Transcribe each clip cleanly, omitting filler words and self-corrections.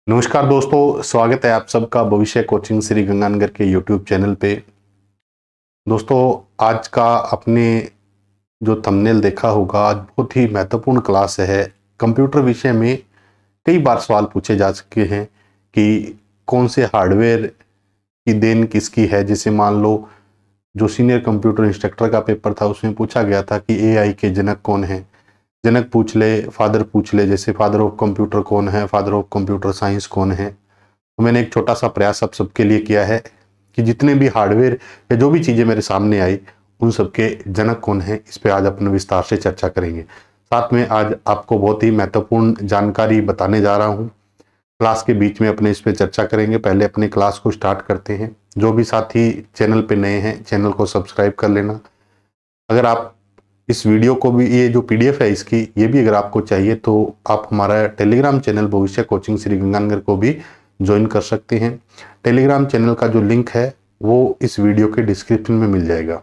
नमस्कार दोस्तों, स्वागत है आप सबका भविष्य कोचिंग श्री गंगानगर के यूट्यूब चैनल पे। दोस्तों, आज का आपने जो थंबनेल देखा होगा, आज बहुत ही महत्वपूर्ण क्लास है। कंप्यूटर विषय में कई बार सवाल पूछे जा चुके हैं कि कौन से हार्डवेयर की देन किसकी है। जैसे मान लो जो सीनियर कंप्यूटर इंस्ट्रक्टर का पेपर था उसमें पूछा गया था कि एआई के जनक कौन है। जनक पूछ ले, फादर पूछ ले, जैसे फादर ऑफ कंप्यूटर कौन है, फादर ऑफ कंप्यूटर साइंस कौन है। तो मैंने एक छोटा सा प्रयास आप सबके लिए किया है कि जितने भी हार्डवेयर या जो भी चीज़ें मेरे सामने आई उन सबके जनक कौन है, इस पे आज अपन विस्तार से चर्चा करेंगे। साथ में आज आपको बहुत ही महत्वपूर्ण जानकारी बताने जा रहा हूँ। क्लास के बीच में अपने इस पे चर्चा करेंगे। पहले अपने क्लास को स्टार्ट करते हैं। जो भी साथी चैनल पे नए हैं, चैनल को सब्सक्राइब कर लेना। अगर आप इस वीडियो को भी, ये जो पीडीएफ है इसकी, ये भी अगर आपको चाहिए तो आप हमारा टेलीग्राम चैनल भविष्य कोचिंग श्री गंगानगर को भी ज्वाइन कर सकते हैं। टेलीग्राम चैनल का जो लिंक है वो इस वीडियो के डिस्क्रिप्शन में मिल जाएगा।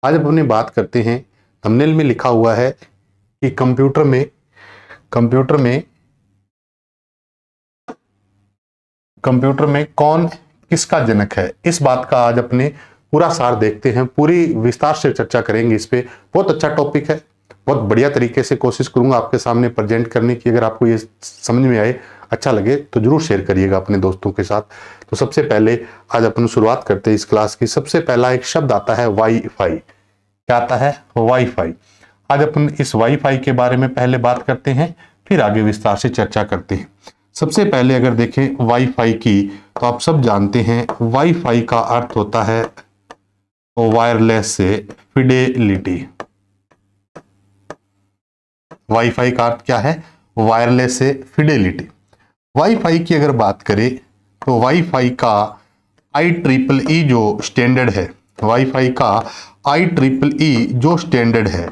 आज अब अपने बात करते हैं। थंबनेल में लिखा हुआ है कि कंप्यूटर में कौन किसका जनक है। इस बात का आज अपने पूरा सार देखते हैं, पूरी विस्तार से चर्चा करेंगे इस पे। बहुत अच्छा टॉपिक है, बहुत बढ़िया तरीके से कोशिश करूंगा आपके सामने प्रेजेंट करने की। अगर आपको ये समझ में आए, अच्छा लगे तो जरूर शेयर करिएगा अपने दोस्तों के साथ। तो सबसे पहले आज अपन शुरुआत करते हैं इस क्लास की। सबसे पहला एक शब्द आता है वाईफाई। क्या आता है? वाईफाई। आज अपन इस वाईफाई के बारे में पहले बात करते हैं, फिर आगे विस्तार से चर्चा करते हैं। सबसे पहले अगर देखें वाईफाई की, तो आप सब जानते हैं वाईफाई का अर्थ होता है वायरलेस से फिडेलिटी। वाईफाई का अर्थ क्या है? वायरलेस से फिडेलिटी। वाईफाई की अगर बात करें तो वाईफाई का IEEE जो स्टैंडर्ड है, वाईफाई का IEEE जो स्टैंडर्ड है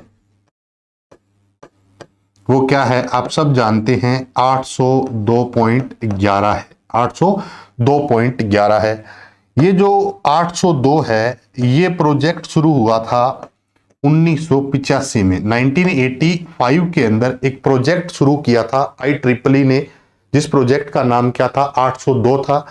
वो क्या है? आप सब जानते हैं 802.11 है। 802.11 है। ये जो 802 है, ये प्रोजेक्ट शुरू हुआ था 1985 में। 1985 के अंदर एक प्रोजेक्ट शुरू किया था IEEE ने, जिस प्रोजेक्ट का नाम क्या था? 802 था।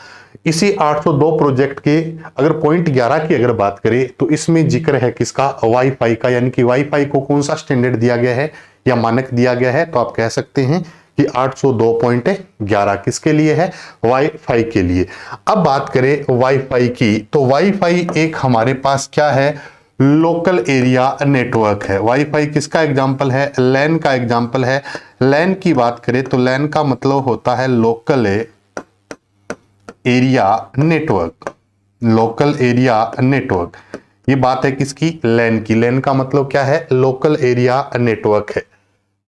इसी 802 प्रोजेक्ट के अगर पॉइंट 11 की अगर बात करें तो इसमें जिक्र है किसका? वाईफाई का। यानी कि वाईफाई को कौन सा स्टैंडर्ड दिया गया है या मानक दिया गया है? तो आप कह सकते हैं कि 802.11 किसके लिए है? वाईफाई के लिए। अब बात करें वाईफाई की, तो वाईफाई एक हमारे पास क्या है? लोकल एरिया नेटवर्क है। वाईफाई किसका एग्जाम्पल है? लैन का एग्जाम्पल है। लैन की बात करें तो लैन का मतलब होता है local area network. Local area network, ये बात है किसकी? लैन की। लैन का मतलब क्या है? लोकल एरिया नेटवर्क है।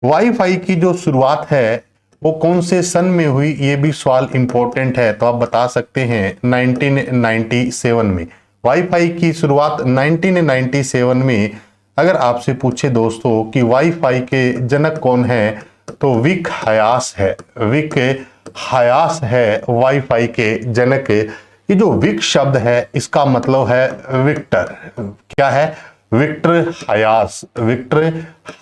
वाईफाई की जो शुरुआत है वो कौन से सन में हुई, ये भी सवाल इंपॉर्टेंट है। तो आप बता सकते हैं 1997 में। वाईफाई की शुरुआत 1997 में। अगर आपसे पूछे दोस्तों कि वाईफाई के जनक कौन है, तो विक हयास है। विक हयास है वाईफाई के जनक। ये जो विक शब्द है इसका मतलब है विक्टर। क्या है? विक्टर हयास। विक्टर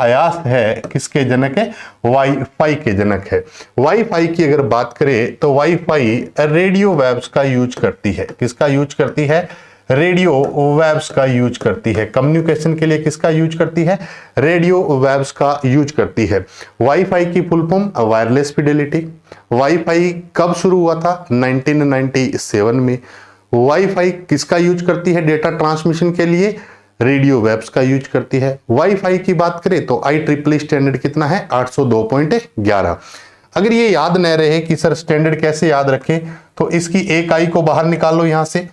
हयास है किसके जनक है? वाईफाई के जनक है। वाईफाई की अगर बात करें तो वाईफाई रेडियो वेव्स का यूज करती है। किसका यूज करती है? रेडियो वेव्स का यूज करती है। कम्युनिकेशन के लिए किसका यूज करती है? रेडियो वेव्स का यूज करती है। वाईफाई की full form wireless Fidelity. Wifi कब शुरू हुआ था? 1997 में। वाईफाई किसका यूज करती है डेटा ट्रांसमिशन के लिए? रेडियो वेव्स का यूज करती है। वाईफाई की बात करें तो IEEE स्टैंडर्ड कितना है? 802.11। अगर ये याद न रहे कि सर स्टैंडर्ड कैसे याद रखें, तो इसकी एक आई को बाहर निकाल लो। यहां से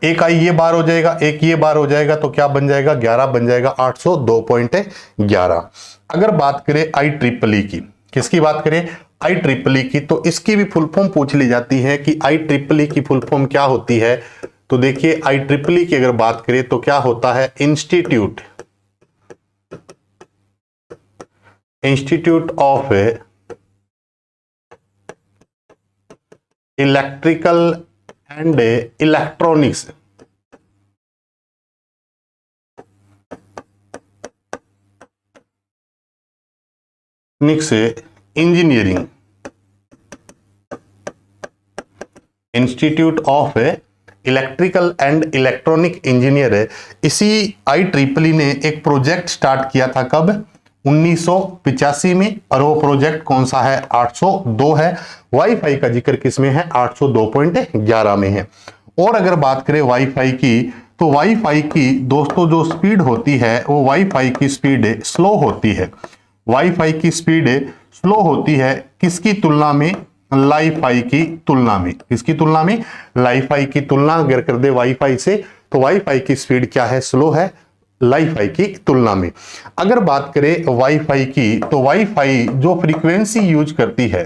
एक आई ये बार हो जाएगा, एक ये बार हो जाएगा, तो क्या बन जाएगा? 11 बन जाएगा। 802.11। अगर बात करें IEEE की, किसकी बात करें? IEEE की, तो इसकी भी फुल फॉर्म पूछ ली जाती है कि IEEE की फुल फॉर्म क्या होती है। तो देखिए IEEE की अगर बात करें तो क्या होता है? Institute of electrical and electronics engineering. Institute of electrical and electronic engineer है, इसी IEEE ने एक प्रोजेक्ट स्टार्ट किया था कब? 1985 में। और वो प्रोजेक्ट कौन सा है? 802 है। वाईफाई का जिक्र किसमें है? 802.11 में है। और अगर बात करें वाईफाई की, तो वाईफाई की दोस्तों जो स्पीड होती है वो वाईफाई की स्पीड स्लो होती है। वाईफाई की स्पीड स्लो होती है किसकी तुलना में? लाईफाई की तुलना में। किसकी तुलना में? लाईफाई की तुलना अगर कर दे वाईफाई से, तो वाईफाई की स्पीड क्या है? स्लो है लाईफाई की तुलना में। अगर बात करें वाईफाई की, तो वाईफाई जो फ्रीक्वेंसी यूज करती है,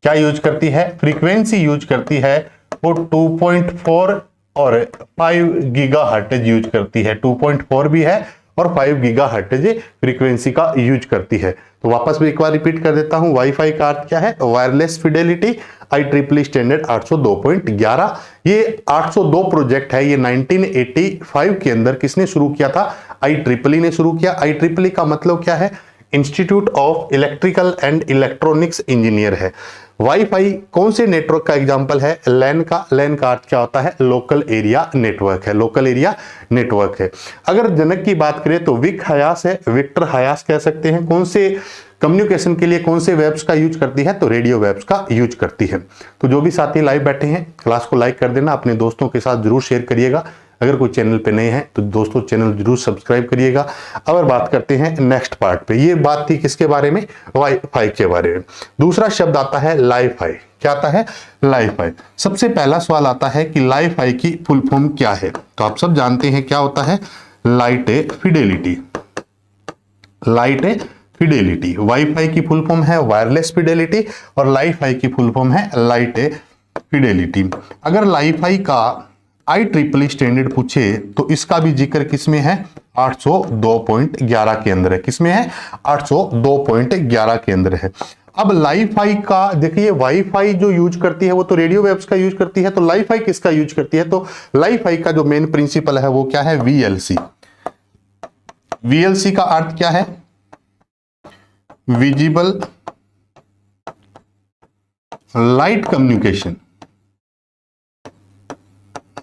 क्या यूज करती है? फ्रीक्वेंसी यूज करती है वो 2.4 और 5 गीगाहर्ट्ज यूज करती है। 2.4 भी है और 5 गीगाहर्ट्ज फ्रीक्वेंसी का यूज करती है। तो वापस भी एक बार रिपीट कर देता हूं, वाईफाई का अर्थ क्या है? Wireless Fidelity IEEE standard 802.11। ये 802 प्रोजेक्ट है, ये 1985 के अंदर किसने शुरू किया था? IEEE ने शुरू किया। IEEE का मतलब क्या है? Institute of electrical and electronics engineer है। वाईफाई कौन से नेटवर्क का एग्जांपल है? लैन का। लैन का अर्थ क्या होता है? लोकल एरिया नेटवर्क है। लोकल एरिया नेटवर्क है। अगर जनक की बात करें तो विक हयास है, विक्टर हयास कह सकते हैं। कौन से कम्युनिकेशन के लिए कौन से वेब्स का यूज करती है? तो रेडियो वेब्स का यूज करती है। तो जो भी साथी लाइव बैठे हैं, क्लास को लाइक कर देना, अपने दोस्तों के साथ जरूर शेयर करिएगा। अगर कोई चैनल पे नए हैं तो दोस्तों चैनल जरूर सब्सक्राइब करिएगा। अब बात करते हैं नेक्स्ट पार्ट पे। ये बात थी किसके बारे में? वाईफाई के बारे में। दूसरा शब्द आता है लाईफाई। क्या आता है? लाईफाई। सबसे पहला सवाल आता है कि लाईफाई की फुल फॉर्म क्या है? तो आप सब जानते हैं क्या होता है? Light Fidelity. Light Fidelity. Wifi की फुल फॉर्म है वायरलेस फिडेलिटी और लाईफाई की फुल फॉर्म है लाइट फिडेलिटी। अगर लाईफाई का IEEE स्टैंडर्ड पूछे तो इसका भी जिक्र किसमें है? 802.11 के अंदर है। किसमें है? 802.11 के अंदर है। अब लाईफाई का देखिए, वाईफाई जो यूज करती है वो तो रेडियो वेव्स का यूज करती है, तो लाईफाई किसका यूज करती है? तो लाईफाई का जो मेन प्रिंसिपल है वो क्या है? VLC। VLC का अर्थ क्या है? Visible light communication.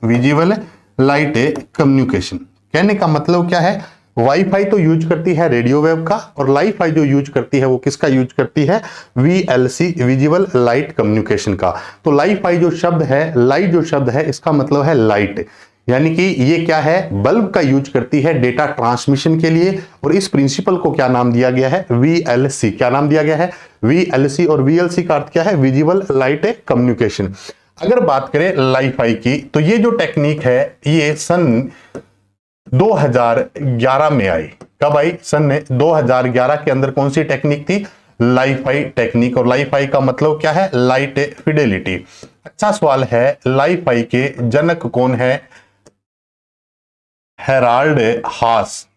Visible light communication कहने का मतलब क्या है? वाईफाई तो यूज करती है रेडियो वेव का, और लाईफाई जो यूज करती है वो किसका यूज करती है? VLC, विजिबल लाइट कम्युनिकेशन का। तो लाईफाई जो शब्द है, लाइट जो शब्द है, इसका मतलब है लाइट, यानी कि ये क्या है? बल्ब का यूज करती है डेटा ट्रांसमिशन के लिए। और इस प्रिंसिपल को क्या नाम दिया गया है? VLC। क्या नाम दिया गया है? VLC। और VLC का अर्थ क्या है? Visible light communication. अगर बात करें लाईफाई की, तो ये जो टेक्निक है ये सन 2011 में आई। कब आई? सन 2011 के अंदर कौन सी टेक्निक थी? Li-Fi technique. और लाईफाई का मतलब क्या है? Light Fidelity. अच्छा सवाल है, लाईफाई के जनक कौन है? हेराल्ड हास।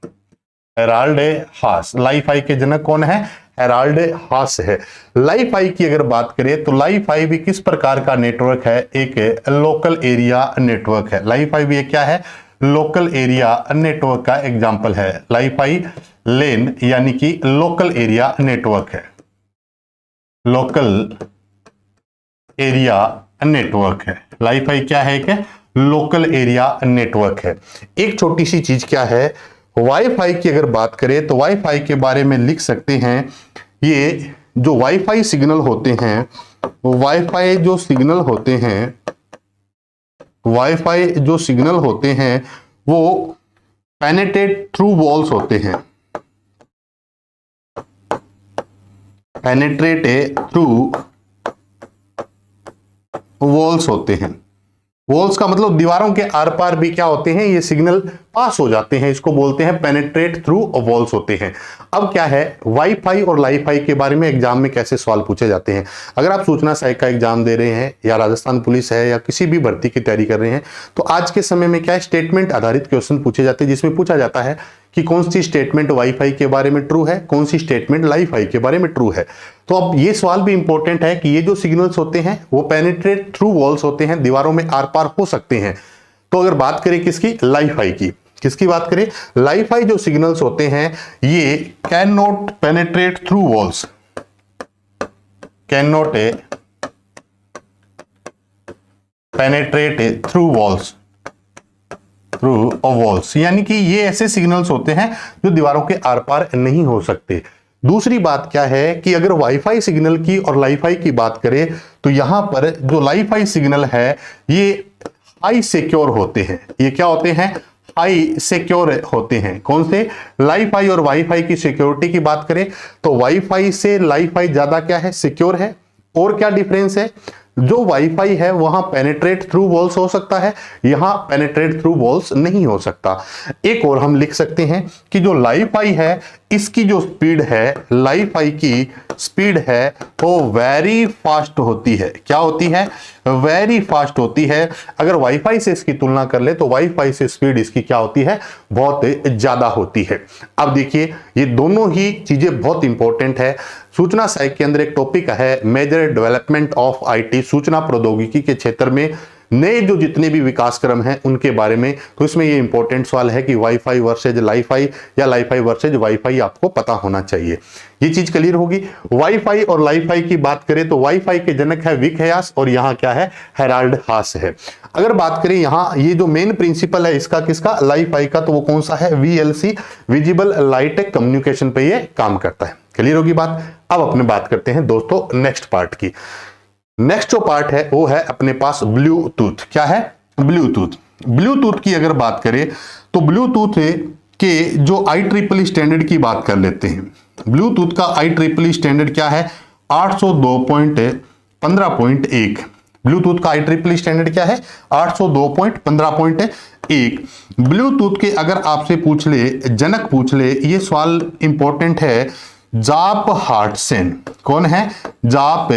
हेराल्ड हास। लाईफाई के जनक कौन है? हेराल्ड हास है। लाईफाई की अगर बात करें तो लाईफाई भी किस प्रकार का नेटवर्क है? एक लोकल एरिया नेटवर्क है। लाईफाई भी एक क्या है? लोकल एरिया नेटवर्क का एग्जांपल है। लाईफाई लेन यानी कि लोकल एरिया नेटवर्क है। लोकल एरिया नेटवर्क है। लाईफाई क्या है? एक लोकल एरिया नेटवर्क है। एक छोटी सी चीज क्या है, वाईफाई की अगर बात करें तो वाईफाई के बारे में लिख सकते हैं, ये जो वाईफाई सिग्नल होते हैं, वाईफाई जो सिग्नल होते हैं, वाईफाई जो सिग्नल होते हैं वो पेनेट्रेट थ्रू वॉल्स होते हैं। पेनेट्रेट थ्रू वॉल्स होते हैं। वॉल्स का मतलब दीवारों के आर पार भी क्या होते हैं? ये सिग्नल पास हो जाते हैं, इसको बोलते हैं पेनेट्रेट थ्रू वॉल्स होते हैं। अब क्या है, वाईफाई और लाईफाई के बारे में एग्जाम में कैसे सवाल पूछे जाते हैं? अगर आप सूचना सहायक का एग्जाम दे रहे हैं या राजस्थान पुलिस है या किसी भी भर्ती की तैयारी कर रहे हैं, तो आज के समय में क्या है, स्टेटमेंट आधारित क्वेश्चन पूछे जाते हैं, जिसमें पूछा जाता है कि कौन सी स्टेटमेंट वाईफाई के बारे में ट्रू है, कौन सी स्टेटमेंट लाईफाई के बारे में ट्रू है। तो अब ये सवाल भी इंपॉर्टेंट है कि ये जो सिग्नल्स होते हैं वो पेनिट्रेट थ्रू वॉल्स होते हैं, दीवारों में आर पार हो सकते हैं। तो अगर बात करें किसकी, लाईफाई की, किसकी बात करें, लाईफाई जो सिग्नल्स होते हैं ये can not penetrate through walls, can not penetrate through walls, यानी कि ये ऐसे सिग्नल्स होते हैं जो दीवारों के आर पार नहीं हो सकते। दूसरी बात क्या है कि अगर वाईफाई सिग्नल की और लाईफाई की बात करें तो यहां पर जो लाईफाई सिग्नल है ये हाई सिक्योर होते हैं। ये क्या होते हैं? हाई सिक्योर होते हैं। कौन से? लाईफाई और वाईफाई की सिक्योरिटी की बात करें तो वाईफाई से लाईफाई ज्यादा क्या है? सिक्योर है। और क्या डिफरेंस है? जो वाईफाई है वहां पेनिट्रेट थ्रू वॉल्स हो सकता है, यहां पेनिट्रेट थ्रू वॉल्स नहीं हो सकता। एक और हम लिख सकते हैं कि जो लाईफाई है इसकी जो स्पीड है, लाईफाई की स्पीड है वो वेरी फास्ट होती है। क्या होती है? वेरी फास्ट होती है। अगर वाईफाई से इसकी तुलना कर ले तो वाईफाई से स्पीड इसकी क्या होती है? बहुत ज्यादा होती है। अब देखिए ये दोनों ही चीजें बहुत इंपॉर्टेंट है। सूचना साइक के अंदर एक टॉपिक है मेजर डेवलपमेंट ऑफ आईटी, सूचना प्रौद्योगिकी के क्षेत्र में नए जो जितने भी विकास क्रम हैं उनके बारे में। तो इसमें ये इंपॉर्टेंट सवाल है कि वाईफाई वर्सेज लाईफाई या लाईफाई वर्सेज वाईफाई आपको पता होना चाहिए। ये चीज क्लियर होगी। वाईफाई और लाईफाई की बात करें तो वाईफाई के जनक है विक हयास और यहाँ क्या है? हेराल्ड हास है। अगर बात करें यहाँ ये जो मेन प्रिंसिपल है इसका, किसका? लाईफाई का, तो वो कौन सा है? वीएलसी, विजिबल लाइट कम्युनिकेशन पे ये काम करता है। क्लियर होगी बात। अब अपने बात करते हैं दोस्तों नेक्स्ट पार्ट की। नेक्स्ट जो पार्ट है वो है अपने पास ब्लूटूथ। क्या है? ब्लूटूथ। ब्लूटूथ की अगर बात करें तो ब्लूटूथ के जो IEEE स्टैंडर्ड की बात कर लेते हैं। ब्लूटूथ का IEEE स्टैंडर्ड क्या है? 802.15.1। ब्लूटूथ का IEEE स्टैंडर्ड क्या है? 802.15.1। ब्लूटूथ के अगर आपसे पूछ ले, जनक पूछ ले, ये सवाल इंपॉर्टेंट है, जाप हार्टसेन। कौन है? जाप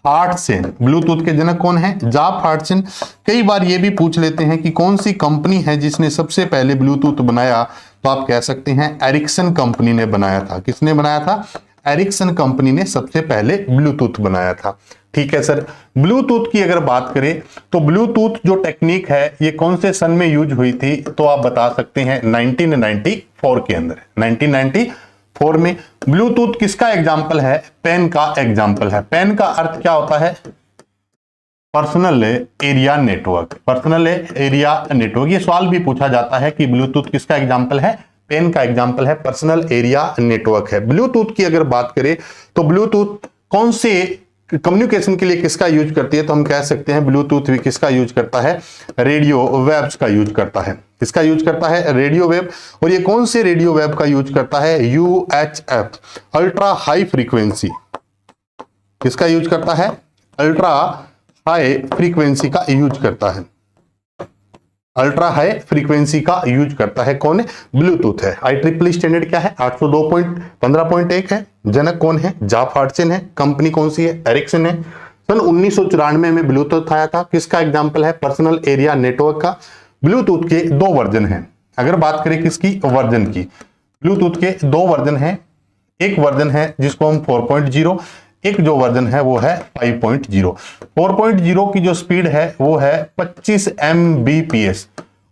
हार्टसेन। ब्लूटूथ के जनक कौन है? जाप हार्टसेन। कई बार ये भी पूछ लेते हैं कि कौन सी कंपनी है जिसने सबसे पहले ब्लूटूथ बनाया, तो आप कह सकते हैं एरिक्सन कंपनी ने बनाया था। किसने बनाया था? एरिक्सन कंपनी ने सबसे पहले ब्लूटूथ बनाया था। ठीक है सर। ब्लूटूथ की अगर बात करें तो ब्लूटूथ जो टेक्निक है ये कौन से सन में यूज हुई थी, तो आप बता सकते हैं 1994 के अंदर। 1994 में। ब्लूटूथ किसका एग्जाम्पल है? पेन का एग्जाम्पल है। पेन का अर्थ क्या होता है? Personal area network. Personal area network. ये सवाल भी पूछा जाता है कि ब्लूटूथ किसका एग्जाम्पल है? पेन का एग्जाम्पल है, पर्सनल एरिया नेटवर्क है। ब्लूटूथ की अगर बात करें तो ब्लूटूथ कौन से कम्युनिकेशन के लिए किसका यूज करती है, तो हम कह सकते हैं ब्लूटूथ भी किसका यूज करता है? रेडियो वेव्स का यूज करता है। किसका यूज करता है? Radio wave. और ये कौन से रेडियो वेव का यूज करता है? UHF, ultra high frequency. किसका यूज करता है? अल्ट्रा हाई फ्रीक्वेंसी का यूज करता है। अल्ट्रा हाई फ्रीक्वेंसी का यूज करता है। कौन है? ब्लूटूथ है। IEEE स्टैंडर्ड क्या है? 802.15.1 है। जनक कौन है? जाप हार्टसेन है। कंपनी कौन सी है? एरिक्सन है। सन 1994 में ब्लूटूथ आया था। किसका एग्जाम्पल है? पर्सनल एरिया नेटवर्क का। ब्लूटूथ के दो वर्जन हैं। अगर बात करें किसकी? वर्जन की। ब्लूटूथ के दो वर्जन हैं। एक वर्जन है जिसको हम 4.0, एक जो वर्जन है वो है 5.0। 4.0 की जो स्पीड है वो है 25 Mbps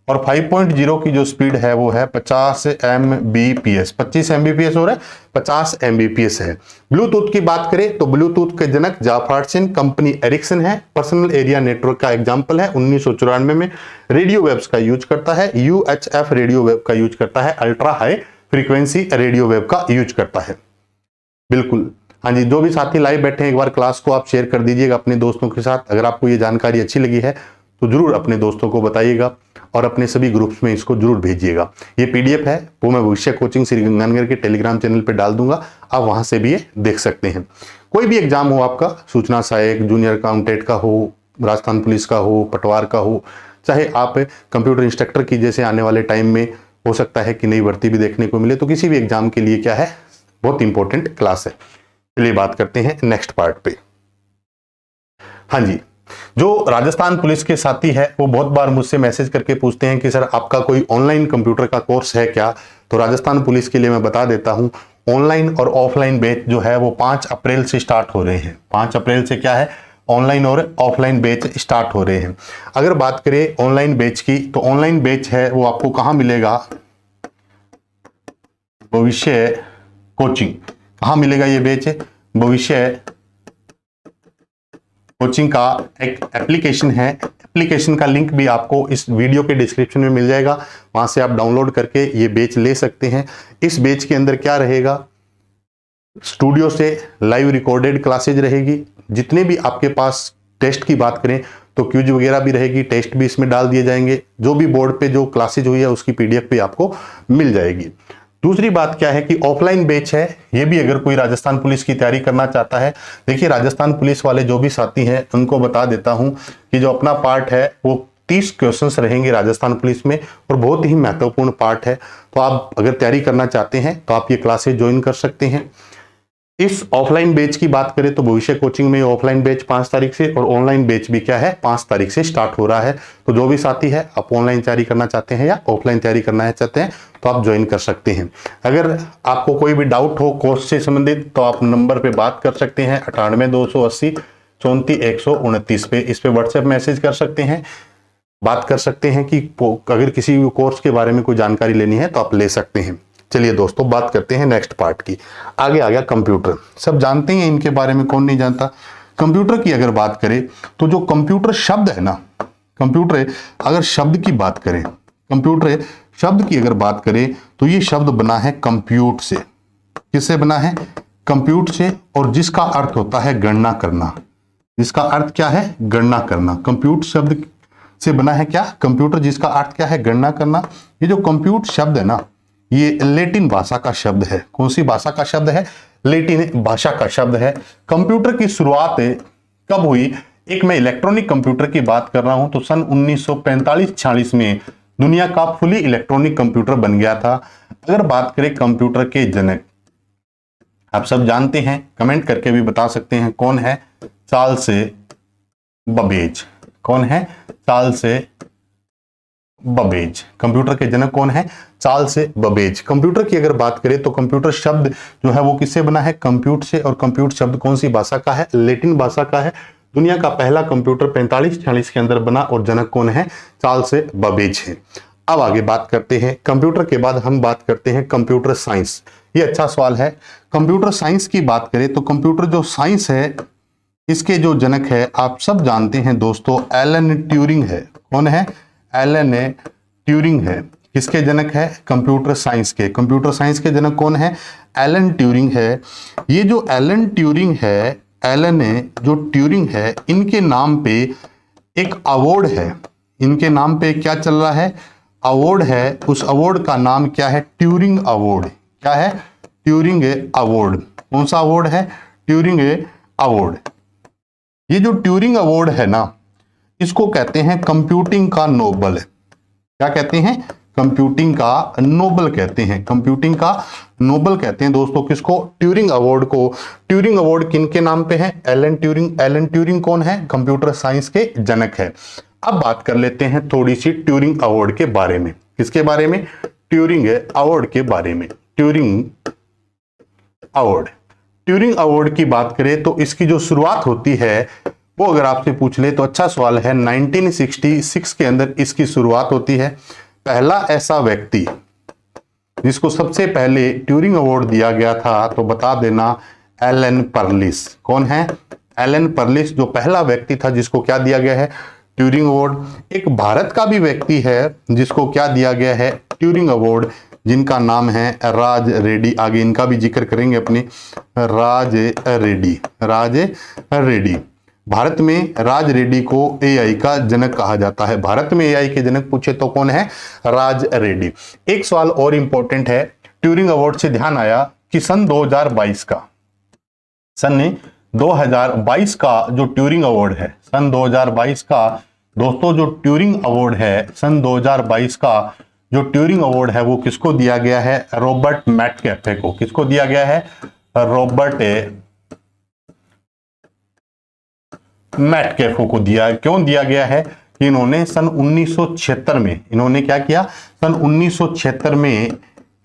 और 5.0 की जो स्पीड है वो है 50 Mbps। 25 Mbps हो रहा है, 50 Mbps है। ब्लूटूथ की बात करें तो ब्लूटूथ के जनक जाप हार्टसेन, कंपनी एरिक्सन है। पर्सनल एरिया नेटवर्क का एग्जांपल है 1994 में। रेडियो वेव्स का यूज करता है, UHF रेडियो वेव का यूज करता है, ultra high frequency radio wave का यूज करता है। बिल्कुल हाँ जी। जो भी साथी लाइव बैठे हैं एक बार क्लास को आप शेयर कर दीजिएगा अपने दोस्तों के साथ। अगर आपको ये जानकारी अच्छी लगी है तो जरूर अपने दोस्तों को बताइएगा और अपने सभी ग्रुप्स में इसको जरूर भेजिएगा। ये PDF है वो मैं भविष्य कोचिंग श्री गंगानगर के टेलीग्राम चैनल पे डाल दूंगा, आप वहां से भी ये देख सकते हैं। कोई भी एग्जाम हो आपका, सूचना सहायक, जूनियर अकाउंटेंट का हो, राजस्थान पुलिस का हो, पटवार का हो, चाहे आप कंप्यूटर इंस्ट्रक्टर की जैसे आने वाले टाइम में हो सकता है कि नई भर्ती भी देखने को मिले, तो किसी भी एग्जाम के लिए क्या है, बहुत इंपॉर्टेंट क्लास है। चलिए बात करते हैं नेक्स्ट पार्ट पे। हाँ जी। जो राजस्थान पुलिस के साथी है वो बहुत बार मुझसे मैसेज करके पूछते हैं कि सर आपका कोई ऑनलाइन कंप्यूटर का कोर्स है क्या? तो राजस्थान पुलिस के लिए मैं बता देता हूं, ऑनलाइन और ऑफलाइन बैच जो है वो 5 अप्रैल से स्टार्ट हो रहे हैं। 5 अप्रैल से क्या है, ऑनलाइन और ऑफलाइन बैच स्टार्ट हो रहे हैं। अगर बात करें ऑनलाइन बैच की, तो ऑनलाइन बैच है वो आपको कहां मिलेगा? भविष्य कोचिंग। कहां मिलेगा ये बैच? भविष्य कोचिंग का एक एप्लीकेशन है, एप्लीकेशन का लिंक भी आपको इस वीडियो के डिस्क्रिप्शन में मिल जाएगा, वहां से आप डाउनलोड करके ये बैच ले सकते हैं। इस बैच के अंदर क्या रहेगा, स्टूडियो से लाइव रिकॉर्डेड क्लासेज रहेगी, जितने भी आपके पास टेस्ट की बात करें तो क्यूज वगैरह भी रहेगी, टेस्ट भी इसमें डाल दिए जाएंगे, जो भी बोर्ड पे जो क्लासेज हुई है उसकी पीडीएफ भी आपको मिल जाएगी। दूसरी बात क्या है कि ऑफलाइन बैच है, ये भी अगर कोई राजस्थान पुलिस की तैयारी करना चाहता है, देखिए राजस्थान पुलिस वाले जो भी साथी हैं उनको बता देता हूं कि जो अपना पार्ट है वो 30 क्वेश्चंस रहेंगे राजस्थान पुलिस में और बहुत ही महत्वपूर्ण पार्ट है। तो आप अगर तैयारी करना चाहते हैं तो आप ये क्लासेज ज्वाइन कर सकते हैं। इस ऑफलाइन बैच की बात करें तो भविष्य कोचिंग में ऑफलाइन बैच 5 तारीख से और ऑनलाइन बैच भी क्या है 5 तारीख से स्टार्ट हो रहा है। तो जो भी साथी है आप ऑनलाइन तैयारी करना चाहते हैं या ऑफलाइन तैयारी करना चाहते हैं तो आप ज्वाइन कर सकते हैं। अगर आपको कोई भी डाउट हो कोर्स से संबंधित तो आप नंबर पे बात कर सकते हैं 98 280 34 129 पे, इस पे व्हाट्सएप मैसेज कर सकते हैं, बात कर सकते हैं कि अगर किसी भी कोर्स के बारे में कोई जानकारी लेनी है तो आप ले सकते हैं। चलिए दोस्तों बात करते हैं नेक्स्ट पार्ट की। आगे आ गया कंप्यूटर, सब जानते हैं इनके बारे में, कौन नहीं जानता। कंप्यूटर की अगर बात करें तो जो कंप्यूटर शब्द है ना, कंप्यूटर अगर शब्द की बात करें, कंप्यूटर शब्द की अगर बात करें तो ये शब्द बना है कंप्यूट से। किससे बना है? कंप्यूट से, और जिसका अर्थ होता है गणना करना। जिसका अर्थ क्या है? गणना करना। कंप्यूट शब्द से बना है क्या? कंप्यूटर, जिसका अर्थ क्या है? गणना करना। ये जो कंप्यूट शब्द है ना, ये लैटिन भाषा का शब्द है। कौन सी भाषा का शब्द है? लैटिन भाषा का शब्द है। कंप्यूटर की शुरुआत कब हुई? एक मैं इलेक्ट्रॉनिक कंप्यूटर की बात कर रहा हूं तो सन 1945-46 में दुनिया का फुली इलेक्ट्रॉनिक कंप्यूटर बन गया था। अगर बात करें कंप्यूटर के जनक, आप सब जानते हैं, कमेंट करके भी बता सकते हैं, कौन है? Charles Babbage. कौन है? Charles Babbage. कंप्यूटर के जनक कौन है? Charles Babbage. कंप्यूटर की अगर बात करें तो कंप्यूटर शब्द जो है वो किससे बना है? कंप्यूट से। और कंप्यूट शब्द कौन सी भाषा का है? लैटिन भाषा का है। दुनिया का पहला कंप्यूटर 45-46 के अंदर बना और जनक कौन है? चार्ल्स बबेज है। अब आगे बात करते हैं, कंप्यूटर के बाद हम बात करते हैं कंप्यूटर साइंस। ये अच्छा सवाल है। कंप्यूटर साइंस की बात करें तो कंप्यूटर जो साइंस है इसके जो जनक है आप सब जानते हैं दोस्तों, एलन ट्यूरिंग है। कौन है? एलन ट्यूरिंग है। किसके जनक है? कंप्यूटर साइंस के। कंप्यूटर साइंस के जनक कौन है? एलन ट्यूरिंग है। ये जो एलन ट्यूरिंग है, एलन जो ट्यूरिंग है, इनके नाम पे एक अवार्ड है। इनके नाम पे क्या चल रहा है? अवार्ड है। उस अवार्ड का नाम क्या है? Turing award. क्या है? Turing award. कौन सा अवार्ड है? Turing award. ये जो ट्यूरिंग अवार्ड है ना, इसको कहते हैं कंप्यूटिंग का नोबल। क्या कहते हैं? कंप्यूटिंग का नोबल कहते हैं। कंप्यूटिंग का नोबल कहते हैं दोस्तों किसको? ट्यूरिंग अवार्ड को। ट्यूरिंग अवार्ड किनके नाम पे है? Alan Turing. एलन ट्यूरिंग कौन है? कंप्यूटर साइंस के जनक है। अब बात कर लेते हैं थोड़ी सी ट्यूरिंग अवार्ड के बारे में। किसके बारे में? ट्यूरिंग अवार्ड के बारे में। Turing award. ट्यूरिंग अवार्ड की बात करें तो इसकी जो शुरुआत होती है वो अगर आपसे पूछ ले तो अच्छा सवाल है, 1966 के अंदर इसकी शुरुआत होती है। पहला ऐसा व्यक्ति जिसको सबसे पहले ट्यूरिंग अवार्ड दिया गया था तो बता देना, एलन पर्लिस। कौन है? एलन पर्लिस जो पहला व्यक्ति था जिसको क्या दिया गया है? Turing award. एक भारत का भी व्यक्ति है जिसको क्या दिया गया है? ट्यूरिंग अवार्ड, जिनका नाम है राज रेड्डी। आगे इनका भी जिक्र करेंगे अपने, राज रेड्डी। राज रेड्डी। भारत में राज रेड्डी को एआई का जनक कहा जाता है। भारत में एआई के जनक पूछे तो कौन है? राज रेड्डी। एक सवाल और इंपॉर्टेंट है, ट्यूरिंग अवार्ड से ध्यान आया कि सन 2022 का, सन 2022 का जो ट्यूरिंग अवार्ड है, सन 2022 का दोस्तों जो ट्यूरिंग अवार्ड है, सन 2022 का जो ट्यूरिंग अवार्ड है वो किसको दिया गया है? रॉबर्ट मैटकैफे को। किसको दिया गया है? रॉबर्ट मैटकैफे को दिया। क्यों दिया गया है? कि इन्होंने सन 1976 में, इन्होंने क्या किया? सन 1976 में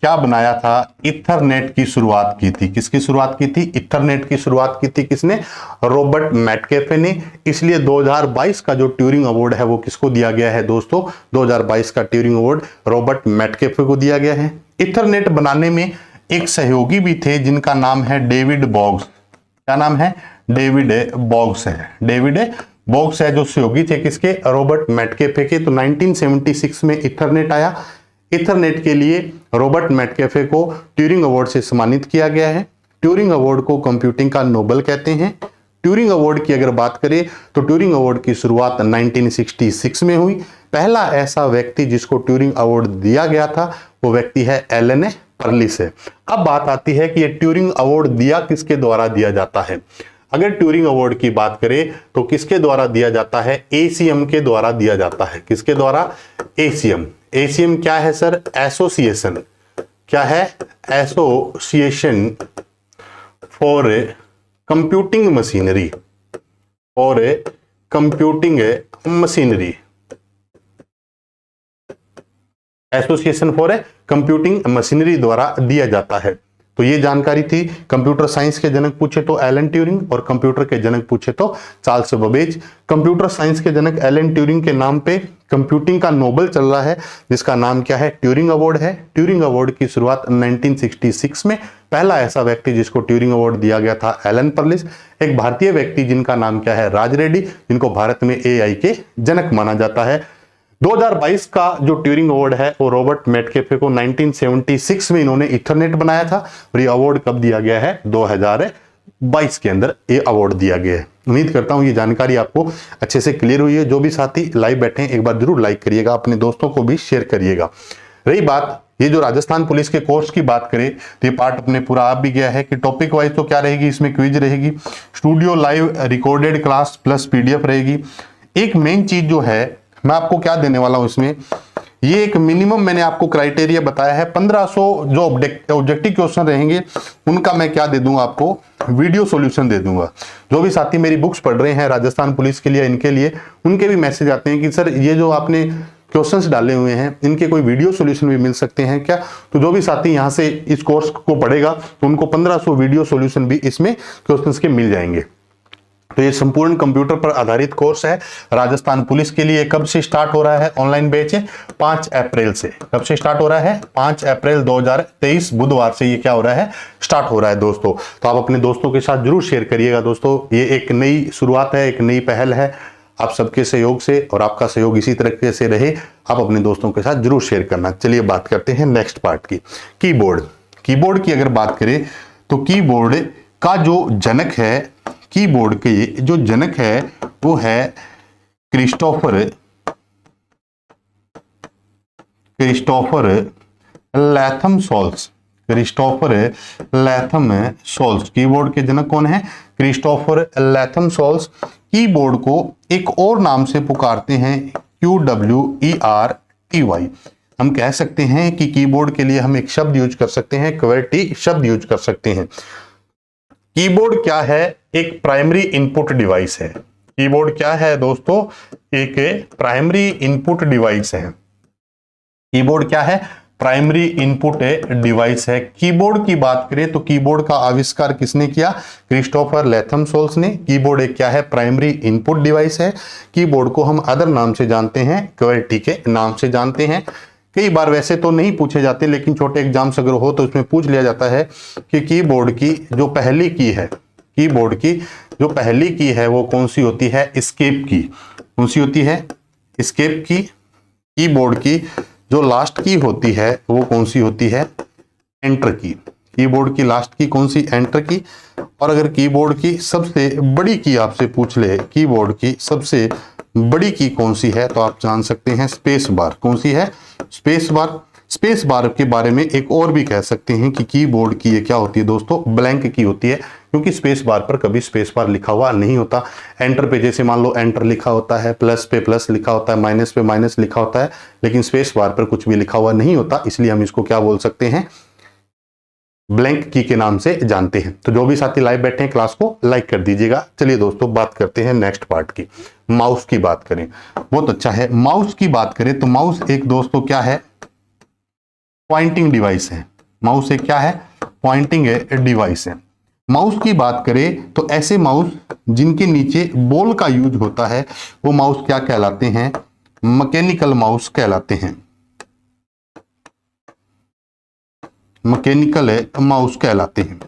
क्या बनाया था? इथरनेट की शुरुआत की थी। किसकी शुरुआत की थी? इथरनेट की शुरुआत की थी किसने? रॉबर्ट मैटकैफे ने। इसलिए 2022 का जो ट्यूरिंग अवार्ड है वो किसको दिया गया है दोस्तों? 2022 का ट्यूरिंग अवार्ड रॉबर्ट मैटकैफे को दिया गया है। इथरनेट बनाने में एक सहयोगी भी थे जिनका नाम है डेविड बॉग्स। क्या नाम है? डेविड बॉक्स है। डेविड बॉक्स है जो सहयोगी थे किसके, रॉबर्ट मैटकेफे के। तो 1976 में इथरनेट आया। इथरनेट के लिए रॉबर्ट मैटकेफे को ट्यूरिंग अवार्ड से सम्मानित किया गया है। ट्यूरिंग अवार्ड को कंप्यूटिंग का नोबेल कहते हैं। ट्यूरिंग अवार्ड की अगर बात करें तो ट्यूरिंग अवार्ड की शुरुआत 1966 में हुई। पहला ऐसा व्यक्ति जिसको ट्यूरिंग अवार्ड दिया गया था वो व्यक्ति है एलन पर्लिस है। अब बात आती है कि ये ट्यूरिंग अवार्ड दिया किसके द्वारा दिया जाता है। अगर ट्यूरिंग अवार्ड की बात करें तो किसके द्वारा दिया जाता है, एसीएम के द्वारा दिया जाता है। किसके द्वारा, एसीएम। एसीएम क्या है सर, एसोसिएशन। क्या है, एसोसिएशन फॉर कंप्यूटिंग मशीनरी, और computing machinery, association for computing machinery द्वारा दिया जाता है। तो ये जानकारी थी। कंप्यूटर साइंस के जनक पूछे तो एलन ट्यूरिंग, और कंप्यूटर के जनक पूछे तो चार्ल्स बेबेज। कंप्यूटर साइंस के जनक एलन ट्यूरिंग के नाम पे कंप्यूटिंग का नोबेल चल रहा है जिसका नाम क्या है, ट्यूरिंग अवार्ड है। ट्यूरिंग अवार्ड की शुरुआत 1966 में। पहला ऐसा व्यक्ति जिसको ट्यूरिंग अवार्ड दिया गया था एलन पर्लिस। एक भारतीय व्यक्ति जिनका नाम क्या है, राज रेड्डी, जिनको भारत में एआई के जनक माना जाता है। 2022 का जो ट्यूरिंग अवार्ड है वो रॉबर्ट मैटकेफे को 1976 में इन्होंने इथरनेट बनाया था, और ये अवार्ड कब दिया गया है, 2022 के अंदर ये अवार्ड दिया गया है। उम्मीद करता हूं ये जानकारी आपको अच्छे से क्लियर हुई है। जो भी साथी लाइव बैठे हैं एक बार जरूर लाइक करिएगा, अपने दोस्तों को भी शेयर करिएगा। रही बात ये जो राजस्थान पुलिस के कोर्स की बात करें तो ये पार्ट अपने पूरा आ भी गया है कि टॉपिक वाइज तो क्या रहेगी, इसमें क्विज रहेगी, studio live recorded class plus PDF रहेगी। एक मेन चीज जो है मैं आपको क्या देने वाला हूं इसमें, ये एक मिनिमम मैंने आपको क्राइटेरिया बताया है। 1500 जो ऑब्जेक्टिव क्वेश्चन रहेंगे उनका मैं क्या दे दूंगा आपको, वीडियो सॉल्यूशन दे दूंगा। जो भी साथी मेरी बुक्स पढ़ रहे हैं राजस्थान पुलिस के लिए, इनके लिए उनके भी मैसेज आते हैं कि सर ये जो आपने क्वेश्चंस डाले हुए हैं इनके कोई वीडियो सॉल्यूशन भी मिल सकते हैं क्या। तो जो भी साथी यहां से इस कोर्स को पढ़ेगा तो उनको 1500 वीडियो सॉल्यूशन भी इसमें क्वेश्चंस के मिल जाएंगे। तो ये संपूर्ण कंप्यूटर पर आधारित कोर्स है राजस्थान पुलिस के लिए। कब से स्टार्ट हो रहा है ऑनलाइन बैच, 5 अप्रैल से। कब से स्टार्ट हो रहा है, 5 अप्रैल 2023 बुधवार से ये क्या हो रहा है, स्टार्ट हो रहा है दोस्तों। तो आप अपने दोस्तों के साथ जरूर शेयर करिएगा दोस्तों। ये एक नई शुरुआत है, एक नई पहल है। आप सबके सहयोग से, और आपका सहयोग इसी तरीके से रहे, आप अपने दोस्तों के साथ जरूर शेयर करना। चलिए बात करते हैं नेक्स्ट पार्ट की, कीबोर्ड। कीबोर्ड की अगर बात करें तो कीबोर्ड का जो जनक है, कीबोर्ड के जो जनक है वो है Christopher Latham Sholes. Christopher Latham Sholes keyboard के जनक कौन है, क्रिस्टोफर लैथम सोल्स। कीबोर्ड को एक और नाम से पुकारते हैं QWERTY। हम कह सकते हैं कि कीबोर्ड के लिए हम एक शब्द यूज कर सकते हैं, QWERTY शब्द यूज कर सकते हैं। कीबोर्ड क्या है, एक प्राइमरी इनपुट डिवाइस है। कीबोर्ड क्या है दोस्तों, एक प्राइमरी इनपुट डिवाइस है। कीबोर्ड क्या है, प्राइमरी इनपुट डिवाइस है। कीबोर्ड की बात करें तो कीबोर्ड का आविष्कार किसने किया, क्रिस्टोफर लैथम सोल्स ने। कीबोर्ड एक क्या है, प्राइमरी इनपुट डिवाइस है। कीबोर्ड को हम अदर नाम से जानते हैं, QWERTY के नाम से जानते हैं। कई बार वैसे तो नहीं पूछे जाते, लेकिन छोटे एग्जाम्स अगर हो तो उसमें पूछ लिया जाता है कि कीबोर्ड की जो पहली की है, कीबोर्ड की जो पहली की है वो कौन सी होती है, एस्केप की। कौन सी होती है, एस्केप की। कीबोर्ड की जो लास्ट की होती है वो कौन सी होती है, एंटर की। कीबोर्ड की लास्ट की कौन सी, एंटर की। और अगर कीबोर्ड की सबसे बड़ी की आपसे पूछ ले, कीबोर्ड की सबसे बड़ी की कौन सी है, तो आप जान सकते हैं स्पेस बार। कौन सी है, स्पेस बार। स्पेस बार के बारे में एक और भी कह सकते हैं कि कीबोर्ड की ये क्या होती है दोस्तों, ब्लैंक की होती है, क्योंकि स्पेस बार पर कभी स्पेस बार लिखा हुआ नहीं होता। एंटर पे जैसे मान लो एंटर लिखा होता है, प्लस पे प्लस लिखा होता है, माइनस पे माइनस लिखा होता है, लेकिन स्पेस बार पर कुछ भी लिखा हुआ नहीं होता, इसलिए हम इसको क्या बोल सकते हैं, ब्लैंक की के नाम से जानते हैं। तो जो भी साथी लाइव बैठे हैं क्लास को लाइक कर दीजिएगा। चलिए दोस्तों बात करते हैं नेक्स्ट पार्ट की, माउस की बात करें। बहुत अच्छा है। माउस की बात करें तो माउस एक दोस्तों क्या है, पॉइंटिंग डिवाइस है। माउस एक क्या है, पॉइंटिंग डिवाइस है। माउस की बात करें तो ऐसे माउस जिनके नीचे बॉल का यूज होता है वो माउस क्या कहलाते हैं, मैकेनिकल माउस कहलाते हैं। मैकेनिकल माउस कहलाते हैं।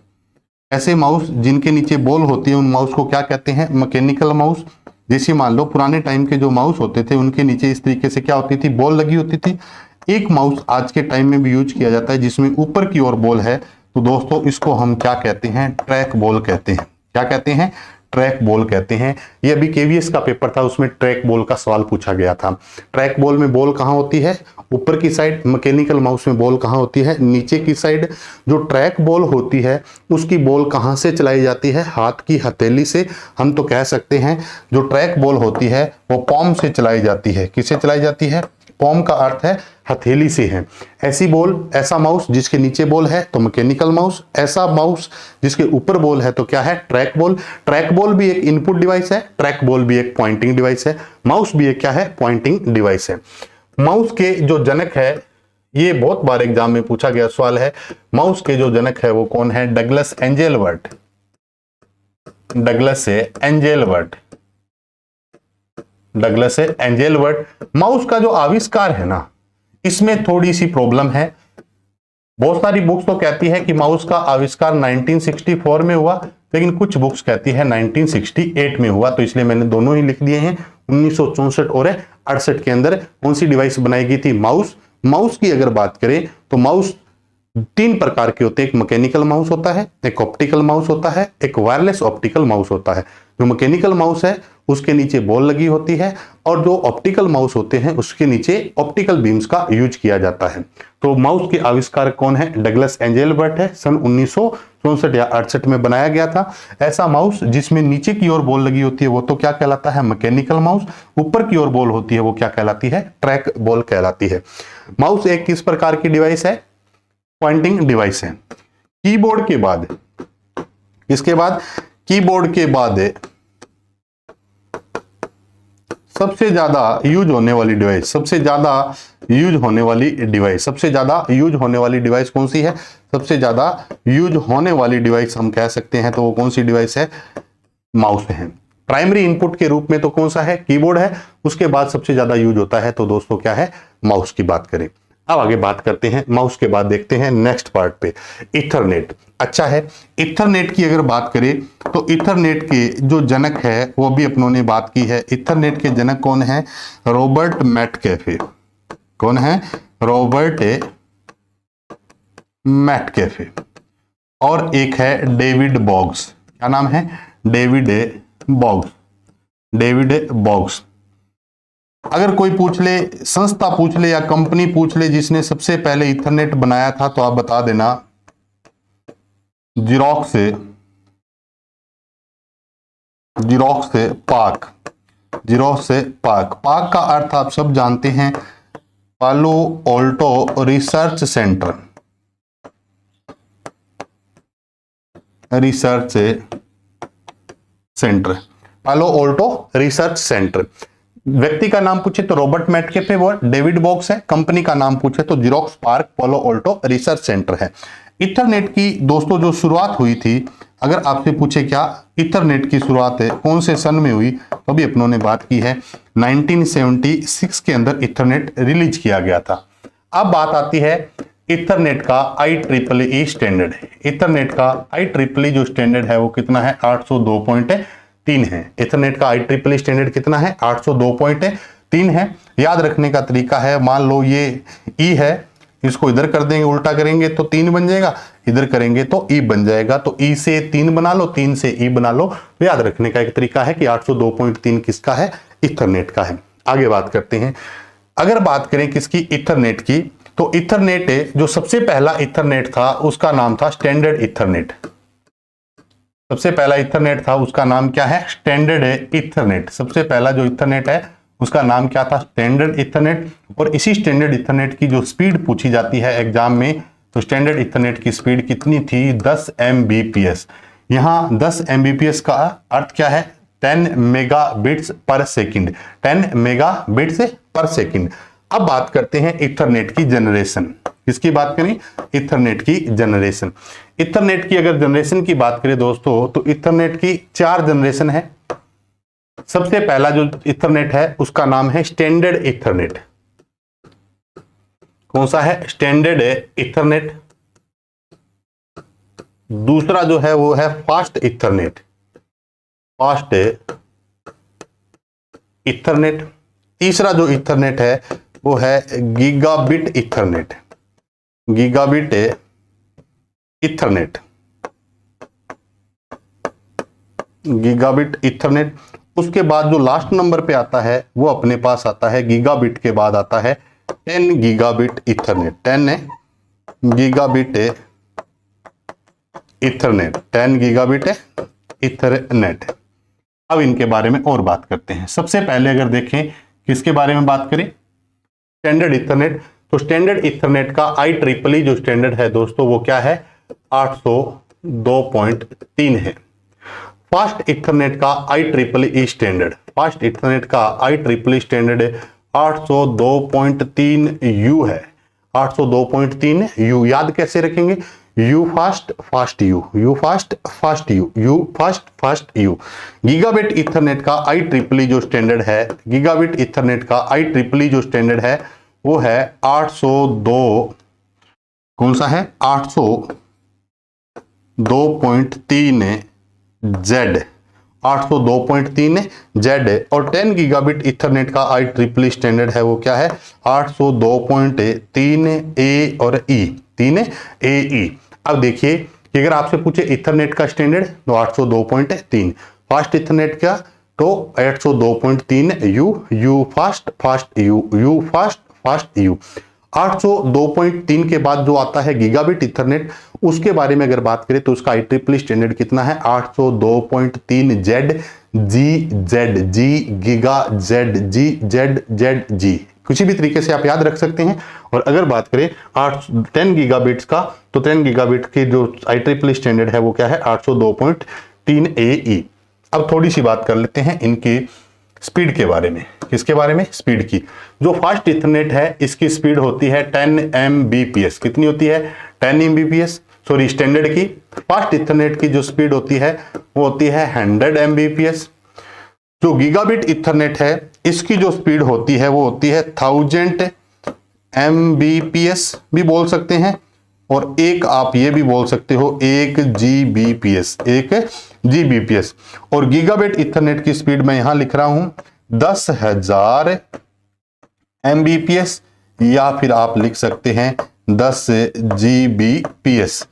ऐसे माउस जिनके नीचे बॉल होती है उन माउस को क्या कहते हैं? Mechanical mouse. जैसे मान लो पुराने टाइम के जो माउस होते थे उनके नीचे इस तरीके से क्या होती थी? बॉल लगी होती थी। एक माउस आज के टाइम में भी यूज किया जाता है जिसमें ऊपर की ओर बॉल है, तो दोस्तों इसको हम क्या कहते हैं? ट्रैक बॉल कहते हैं। क्या कहते हैं? ट्रैक बॉल कहते हैं। ये अभी केवीएस का पेपर था, उसमें ट्रैक बॉल का सवाल पूछा गया था। ट्रैक बॉल में बॉल कहाँ होती है? ऊपर की साइड। मैकेनिकल माउस में बॉल कहाँ होती है? नीचे की साइड। जो ट्रैक बॉल होती है उसकी बॉल कहाँ से चलाई जाती है? हाथ की हथेली से। हम तो कह सकते हैं जो ट्रैक बॉल होती है वो पॉम से चलाई जाती है। किससे चलाई जाती है? पॉम का अर्थ है हथेली से है। ऐसी बॉल, ऐसा माउस जिसके नीचे बॉल है तो मैकेनिकल माउस, ऐसा माउस जिसके ऊपर बॉल है तो क्या है? Track ball. ट्रैक बॉल भी एक इनपुट डिवाइस है, ट्रैक बॉल भी एक पॉइंटिंग डिवाइस है, माउस भी एक क्या है? पॉइंटिंग डिवाइस है। माउस के जो जनक है, ये बहुत बार एग्जाम में पूछा गया सवाल है, माउस के जो जनक है वो कौन है? Douglas Engelbert. Douglas Engelbert. Douglas Engelbert. Mouse का जो आविष्कार है ना, इसमें थोड़ी सी प्रॉब्लम है। बहुत सारी बुक्स तो कहती है कि माउस का आविष्कार 1964 में हुआ, लेकिन कुछ बुक्स कहती है 1968 में हुआ, तो इसलिए मैंने दोनों ही लिख दिए हैं। 1964 और 68 के अंदर कौन सी डिवाइस बनाई गई थी? माउस। माउस की अगर बात करें तो माउस तीन प्रकार के होते हैं। एक मैकेनिकल माउस होता है, एक ऑप्टिकल माउस होता है, एक वायरलेस ऑप्टिकल माउस होता है। जो मैकेनिकल माउस है उसके नीचे बॉल लगी होती है, और जो ऑप्टिकल माउस होते हैं उसके नीचे ऑप्टिकल बीम्स का यूज किया जाता है। तो माउस के आविष्कार कौन है? डगलस एंजेलबर्ट है। सन 1964 या 68 में बनाया गया था। ऐसा माउस जिसमें नीचे की ओर बॉल लगी होती है वो तो क्या कहलाता है? Mechanical mouse. ऊपर की ओर बॉल होती है वो क्या कहलाती है? ट्रैक बॉल कहलाती है। माउस एक किस प्रकार की डिवाइस है? पॉइंटिंग डिवाइस है। कीबोर्ड के बाद, इसके बाद कीबोर्ड के बाद सबसे ज्यादा यूज होने वाली डिवाइस, सबसे ज्यादा यूज होने वाली डिवाइस, सबसे ज्यादा यूज होने वाली डिवाइस कौन सी है? सबसे ज्यादा यूज होने वाली डिवाइस हम कह सकते हैं तो वो कौन सी डिवाइस है? माउस है। प्राइमरी इनपुट के रूप में तो कौन सा है? कीबोर्ड है। उसके बाद सबसे ज्यादा यूज होता है तो दोस्तों क्या है? माउस की बात करें। अब आगे बात करते हैं माउस के बाद, देखते हैं नेक्स्ट पार्ट पे, इथरनेट। अच्छा है, इथरनेट की अगर बात करें तो इथरनेट के जो जनक है वो भी अपनों ने बात की है। इथरनेट के जनक कौन है? रॉबर्ट मैटकैफे। कौन है? रॉबर्ट मैटकैफे। और एक है डेविड बॉग्स। क्या नाम है? डेविड बॉग्स। डेविड बॉग्स। अगर कोई पूछ ले, संस्था पूछ ले या कंपनी पूछ ले जिसने सबसे पहले इथरनेट बनाया था, तो आप बता देना जिरोक्स से, जिरोक्स से पाक। जिरोक्स से पाक। पाक का अर्थ आप सब जानते हैं, पालो Alto research centre. Research centre, पालो ऑल्टो रिसर्च सेंटर। व्यक्ति का नाम पूछे तो रॉबर्ट मैटकेफे वो डेविड बॉक्स है। कंपनी का नाम पूछे तो जिरोक्स पार्क पालो ऑल्टो रिसर्च सेंटर है। इथरनेट की दोस्तों जो शुरुआत हुई थी, अगर आपसे पूछे क्या इथरनेट की शुरुआत है कौन से सन में हुई, तो भी अपनों ने बात की है 1976 के अंदर इथरनेट रिलीज किया गया था। अब बात आती है इथरनेट का IEEE स्टैंडर्ड। इथरनेट का IEEE जो स्टैंडर्ड है वो कितना है? 802.3 है। इथरनेट का IEEE स्टैंडर्ड कितना है? 802.3 है। याद रखने का तरीका है, मान लो ये ई है, इसको इधर कर देंगे, उल्टा करेंगे तो 3 बन जाएगा, इधर करेंगे तो ई बन जाएगा। तो ई से 3 बना लो, 3 से ई बना लो। तो याद रखने का एक तरीका है कि 802.3 किसका है? इथरनेट का है। आगे बात करते हैं। अगर बात करें किसकी? इथरनेट की, तो इथरनेट जो सबसे पहला इथरनेट था उसका नाम था स्टैंडर्ड इथरनेट। सबसे पहला इथरनेट था उसका नाम क्या है? Standard Ethernet. सबसे पहला जो इथरनेट है उसका नाम क्या था? Standard Ethernet. और इसी स्टैंडर्ड इथरनेट की जो स्पीड पूछी जाती है एग्जाम में, तो स्टैंडर्ड इथरनेट की स्पीड कितनी थी? 10 Mbps। यहां 10 Mbps का अर्थ क्या है? 10 मेगाबिट्स पर सेकंड। 10 मेगाबिट्स पर सेकंड। अब बात करते हैं इथरनेट की जनरेशन। किसकी बात करें? इथरनेट की जनरेशन। इथरनेट की अगर जनरेशन की बात करें दोस्तों, तो इथरनेट की 4 जनरेशन है। सबसे पहला जो इथरनेट है उसका नाम है स्टैंडर्ड इथरनेट। कौन सा है? Standard Ethernet. दूसरा जो है वो है फास्ट इथरनेट, फास्ट इथरनेट। तीसरा जो इथरनेट है वो है gigabit Ethernet, gigabit Ethernet, gigabit Ethernet. उसके बाद जो लास्ट नंबर पे आता है वो अपने पास आता है गीगाबिट के बाद आता है 10 gigabit Ethernet, 10 gigabit Ethernet, 10 gigabit Ethernet. अब इनके बारे में और बात करते हैं। सबसे पहले अगर देखें किसके बारे में बात करें, स्टैंडर्ड इथरनेट। तो स्टैंडर्ड इथरनेट का IEEE जो स्टैंडर्ड है दोस्तों वो क्या है, 802.3 है। फास्ट इथरनेट का IEEE स्टैंडर्ड, फास्ट इथरनेट का IEEE स्टैंडर्ड 802.3 यू है, 802.3 यू। याद कैसे रखेंगे, you fast fast you, you fast fast you, you fast fast you. Gigabit Ethernet का IEEE जो स्टैंडर्ड है, गीगाबिट इथरनेट का IEEE जो स्टैंडर्ड है वो है 802, कौन सा है, 802.3 Z, 802.3 Z। और 10 गीगाबिट इथरनेट का IEEE स्टैंडर्ड है वो क्या है, 802.3 A और E, 3 AE। अब देखिए कि अगर आपसे पूछे इथरनेट का स्टैंडर्ड तो 802.3, फास्ट इथरनेट का तो 802.3 you, you fast fast you, you fast fast you. 802.3 के बाद जो आता है गीगाबिट इथरनेट, उसके बारे में अगर बात करें तो उसका IEEE स्टैंडर्ड कितना है, 802.3 Z, जी जेड जी, गीगा जेड जी, जेड जेड जी। किसी भी तरीके से आप याद रख सकते हैं। और अगर बात करें 10 गीगाबिट्स का, तो 10 गीगाबिट की जो IEEE स्टैंडर्ड है वो क्या है, 802.3 AE। अब थोड़ी सी बात कर लेते हैं इनकी स्पीड के बारे में। किसके बारे में, स्पीड की। जो फास्ट इथरनेट है इसकी स्पीड होती है 10 Mbps। कितनी होती है, 10 Mbps। सॉरी, स्टैंडर्ड की। फास्ट इथरनेट की जो स्पीड होती है वो होती है 100 Mbps। जो गीगाबिट इथरनेट है इसकी जो स्पीड होती है वो होती है 1000 Mbps भी बोल सकते हैं, और एक आप ये भी बोल सकते हो 1 Gbps, 1 Gbps। और गीगाबिट इथरनेट की स्पीड मैं यहां लिख रहा हूं 10,000 Mbps, या फिर आप लिख सकते हैं 10 Gbps।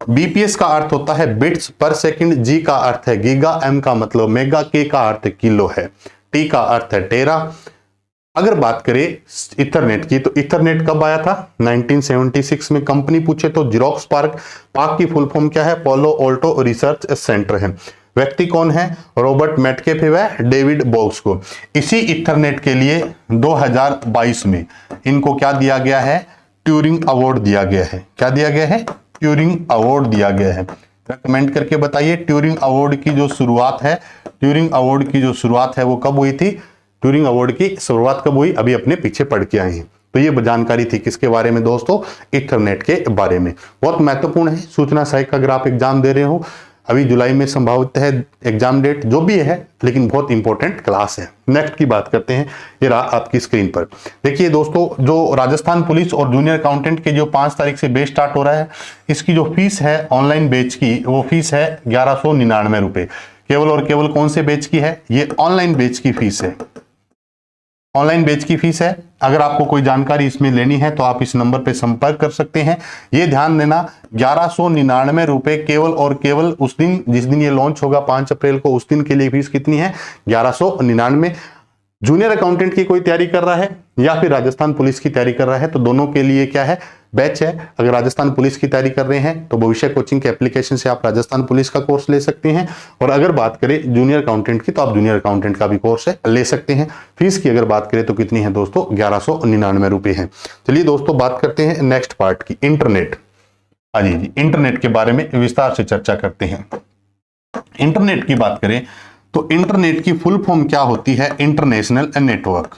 बीपीएस का अर्थ होता है बिट्स पर सेकंड, जी का अर्थ है गीगा, एम का मतलब मेगा, के का अर्थ किलो है, टी का अर्थ है टेरा। अगर बात करें इथरनेट की तो इथरनेट कब आया था, 1976 में। कंपनी पूछे तो जीरोक्स पार्क। पार्क की फुल फॉर्म क्या है, पोलो ऑल्टो रिसर्च सेंटर है। व्यक्ति कौन है, रॉबर्ट मेटकेफ व डेविड बोक्सको। इसी इथरनेट के लिए 2022 में इनको क्या दिया गया है, ट्यूरिंग अवार्ड दिया गया है। क्या दिया गया है, ट्यूरिंग अवार्ड दिया गया है। कमेंट करके बताइए ट्यूरिंग अवार्ड की जो शुरुआत है, ट्यूरिंग अवार्ड की जो शुरुआत है वो कब हुई थी, ट्यूरिंग अवार्ड की शुरुआत कब हुई, अभी अपने पीछे पढ़ के आए हैं। तो ये जानकारी थी किसके बारे में दोस्तों, इथरनेट के बारे में। बहुत महत्वपूर्ण है सूचना सहायक। अगर आप एग्जाम दे रहे हो, अभी जुलाई में संभावित है एग्जाम डेट, जो भी है, लेकिन बहुत इंपॉर्टेंट क्लास है। नेक्स्ट की बात करते हैं, ये रहा आपकी स्क्रीन पर। देखिए दोस्तों, जो राजस्थान पुलिस और जूनियर अकाउंटेंट के जो 5 तारीख से बैच स्टार्ट हो रहा है, इसकी जो फीस है ऑनलाइन बैच की, वो फीस है 1199 रुपए। केवल और केवल कौन से बैच की है, ये ऑनलाइन बैच की फीस है, ऑनलाइन बैच की फीस है। अगर आपको कोई जानकारी इसमें लेनी है तो आप इस नंबर पर संपर्क कर सकते हैं। ये ध्यान देना 1199 रुपए केवल और केवल उस दिन जिस दिन ये लॉन्च होगा 5 अप्रैल को, उस दिन के लिए फीस कितनी है, 1199। जूनियर अकाउंटेंट की कोई तैयारी कर रहा है या फिर राजस्थान पुलिस की तैयारी कर रहा है तो दोनों के लिए क्या है, बैच है। अगर राजस्थान पुलिस की तैयारी कर रहे हैं तो भविष्य कोचिंग के एप्लीकेशन से आप राजस्थान पुलिस का कोर्स ले सकते हैं, और अगर बात करें जूनियर अकाउंटेंट की तो आप जूनियर अकाउंटेंट का भी कोर्स ले सकते हैं। फीस की अगर बात करें तो कितनी है दोस्तों, 1199 रुपए है। चलिए दोस्तों बात करते हैं नेक्स्ट पार्ट की, इंटरनेट। हाँ जी, इंटरनेट के बारे में विस्तार से चर्चा करते हैं। इंटरनेट की बात करें तो इंटरनेट की फुल फॉर्म क्या होती है, international network.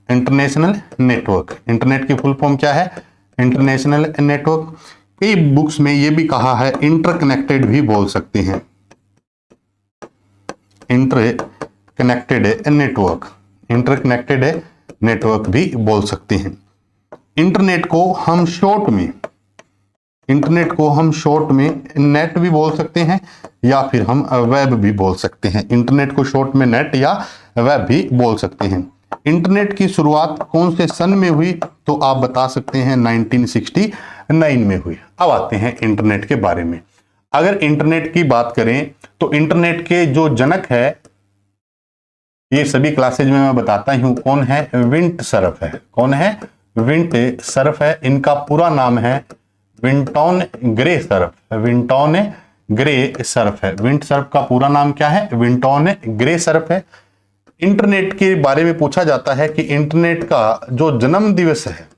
International network, internet की फुल फॉर्म क्या है, इंटरनेशनल नेटवर्क। कई बुक्स में यह भी कहा है इंटरकनेक्टेड भी बोल सकते हैं, इंटरकनेक्टेड नेटवर्क, इंटरकनेक्टेड नेटवर्क भी बोल सकते हैं। इंटरनेट को हम शॉर्ट में नेट भी बोल सकते हैं या फिर हम वेब भी बोल सकते हैं। इंटरनेट को शॉर्ट में नेट या वेब भी बोल सकते हैं। इंटरनेट की शुरुआत कौन से सन में हुई, तो आप बता सकते हैं 1969 में हुई। अब आते हैं इंटरनेट के बारे में। अगर इंटरनेट की बात करें तो इंटरनेट के जो जनक है, ये सभी क्लासेज में मैं बताता हूं, कौन है? विंट सर्फ है। कौन है? विंट सर्फ है। इनका पूरा नाम है विंटोन ग्रे सर्फ। विंटोन ग्रे सर्फ है। विंट सर्फ का पूरा नाम क्या है? विंटोन ग्रे सर्फ है। इंटरनेट के बारे में पूछा जाता है कि इंटरनेट का जो जन्म दिवस है,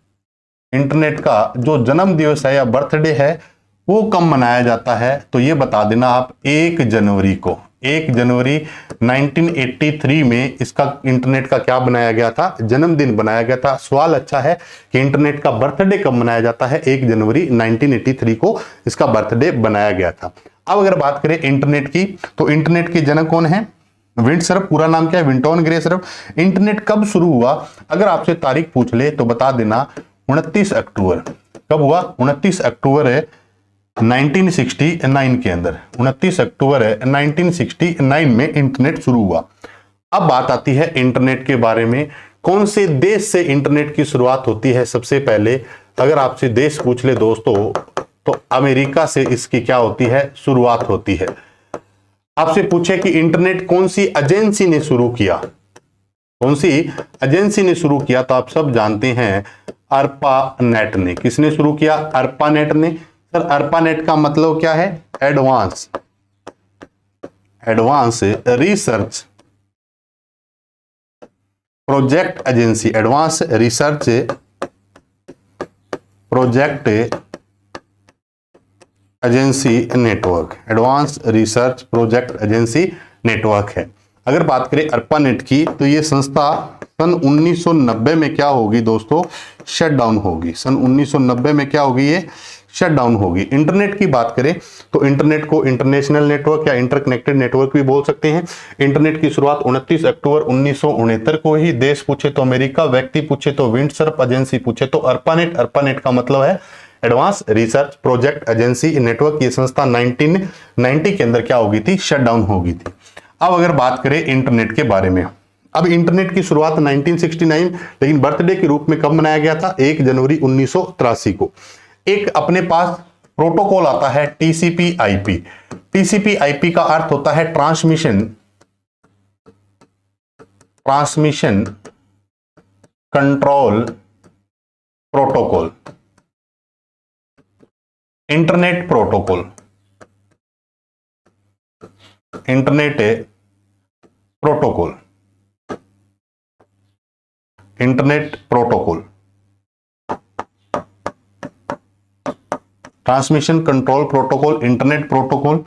इंटरनेट का जो जन्म दिवस है या बर्थडे है वो कब मनाया जाता है, तो ये बता देना आप 1 जनवरी को। 1 जनवरी 1983 में इसका इंटरनेट का क्या बनाया गया था? जन्मदिन बनाया गया था। सवाल अच्छा है कि इंटरनेट का बर्थडे कब मनाया जाता है? 1 जनवरी 1983 को इसका बर्थडे बनाया गया था। अब अगर बात करें इंटरनेट की, तो इंटरनेट के जनक कौन है? विंट सर्फ। पूरा नाम क्या है? विंटोन ग्रे सर्फ। इंटरनेट कब शुरू हुआ, अगर आपसे तारीख पूछ ले तो बता देना 29 अक्टूबर। कब हुआ? 29 अक्टूबर है 1969 के अंदर। 29 अक्टूबर है 1969 में इंटरनेट शुरू हुआ। अब बात आती है इंटरनेट के बारे में, कौन से देश से इंटरनेट की शुरुआत होती है? सबसे पहले अगर आपसे देश पूछ ले दोस्तों, तो अमेरिका से इसकी क्या होती है? शुरुआत होती है। आपसे पूछे कि इंटरनेट कौन सी एजेंसी ने शुरू किया, कौन सी एजेंसी ने शुरू किया, तो आप सब जानते हैं अर्पानेट ने। किसने शुरू किया? अर्पानेट ने। सर अर्पानेट का मतलब क्या है? Advance research project agency. Advance research project agency network. Advance research project agency network है। अगर बात करें अर्पानेट की, तो ये संस्था सन 1990 में क्या होगी दोस्तों? शट डाउन होगी। सन 1990 में क्या होगी? ये शट डाउन होगी। इंटरनेट की बात करें तो इंटरनेट को इंटरनेशनल नेटवर्क या इंटरकनेक्टेड नेटवर्क भी बोल सकते हैं। इंटरनेट की शुरुआत 29 अक्टूबर 1969 को ही। देश पूछे तो अमेरिका, व्यक्ति पूछे तो विंट सर्फ, एजेंसी पूछे तो अर्पानेट। अर्पानेट का मतलब है advance research project agency network. ये संस्था 1990 के अंदर क्या होगी थी? शट डाउन होगी थी। अब अगर बात करें इंटरनेट के बारे में, अब इंटरनेट की शुरुआत 1969, लेकिन बर्थडे के रूप में कब मनाया गया था? 1 जनवरी 1983 को। एक अपने पास प्रोटोकॉल आता है टीसीपी आईपी। टीसीपी आईपी का अर्थ होता है transmission control protocol. Internet protocol transmission control protocol, internet protocol.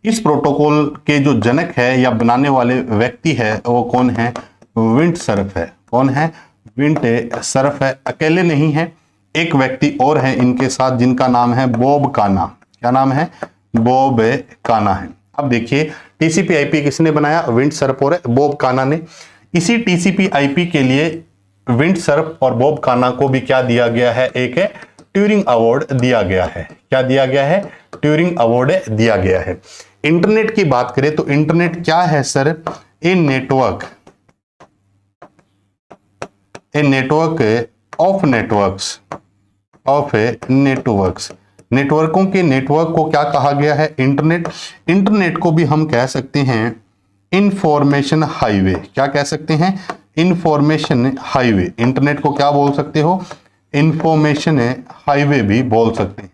इस प्रोटोकॉल के जो जनक है या बनाने वाले व्यक्ति है वो कौन है? विंट सर्फ है। कौन है? विंट सर्फ है। अकेले नहीं है, एक व्यक्ति और है इनके साथ जिनका नाम है बॉब काना। क्या नाम है? बॉब काना है। अब देखिए टीसीपी आईपी किसने बनाया? विंट सर्फ और बॉब काना ने। इसी टीसीपी आईपी के लिए विंट सर्फ और बॉब काना को भी क्या दिया गया है? एक ट्यूरिंग अवार्ड दिया गया है। क्या दिया गया है? ट्यूरिंग अवार्ड दिया गया है। इंटरनेट की बात करें तो इंटरनेट क्या है sir? A network of networks. नेटवर्कों के नेटवर्क को क्या कहा गया है? इंटरनेट। इंटरनेट को भी हम कह सकते हैं इंफॉर्मेशन हाईवे। क्या कह सकते हैं? Information highway. इंटरनेट को क्या बोल सकते हो? इंफॉर्मेशन हाईवे भी बोल सकते हैं।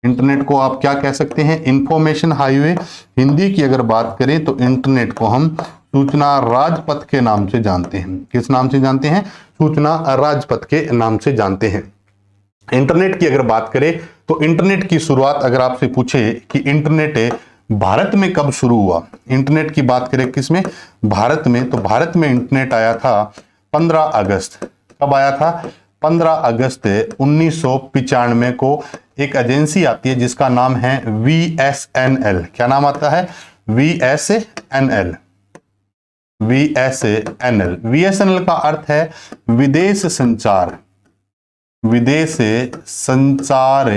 इंटरनेट को आप क्या कह सकते हैं? Information highway. हिंदी की अगर बात करें तो इंटरनेट को हम सूचना राजपथ के नाम से जानते हैं। किस नाम से जानते हैं? सूचना राजपथ के नाम से जानते हैं। इंटरनेट की अगर बात करें तो इंटरनेट की शुरुआत अगर आपसे पूछे कि इंटरनेट भारत में कब शुरू हुआ, इंटरनेट की बात करें किसमें? भारत में। तो भारत में इंटरनेट आया था 15 अगस्त। कब आया था? 15 अगस्त 1995 को। एक एजेंसी आती है जिसका नाम है VSNL। क्या नाम आता है? VSNL। VSNL का अर्थ है विदेश संचार विदेश संचार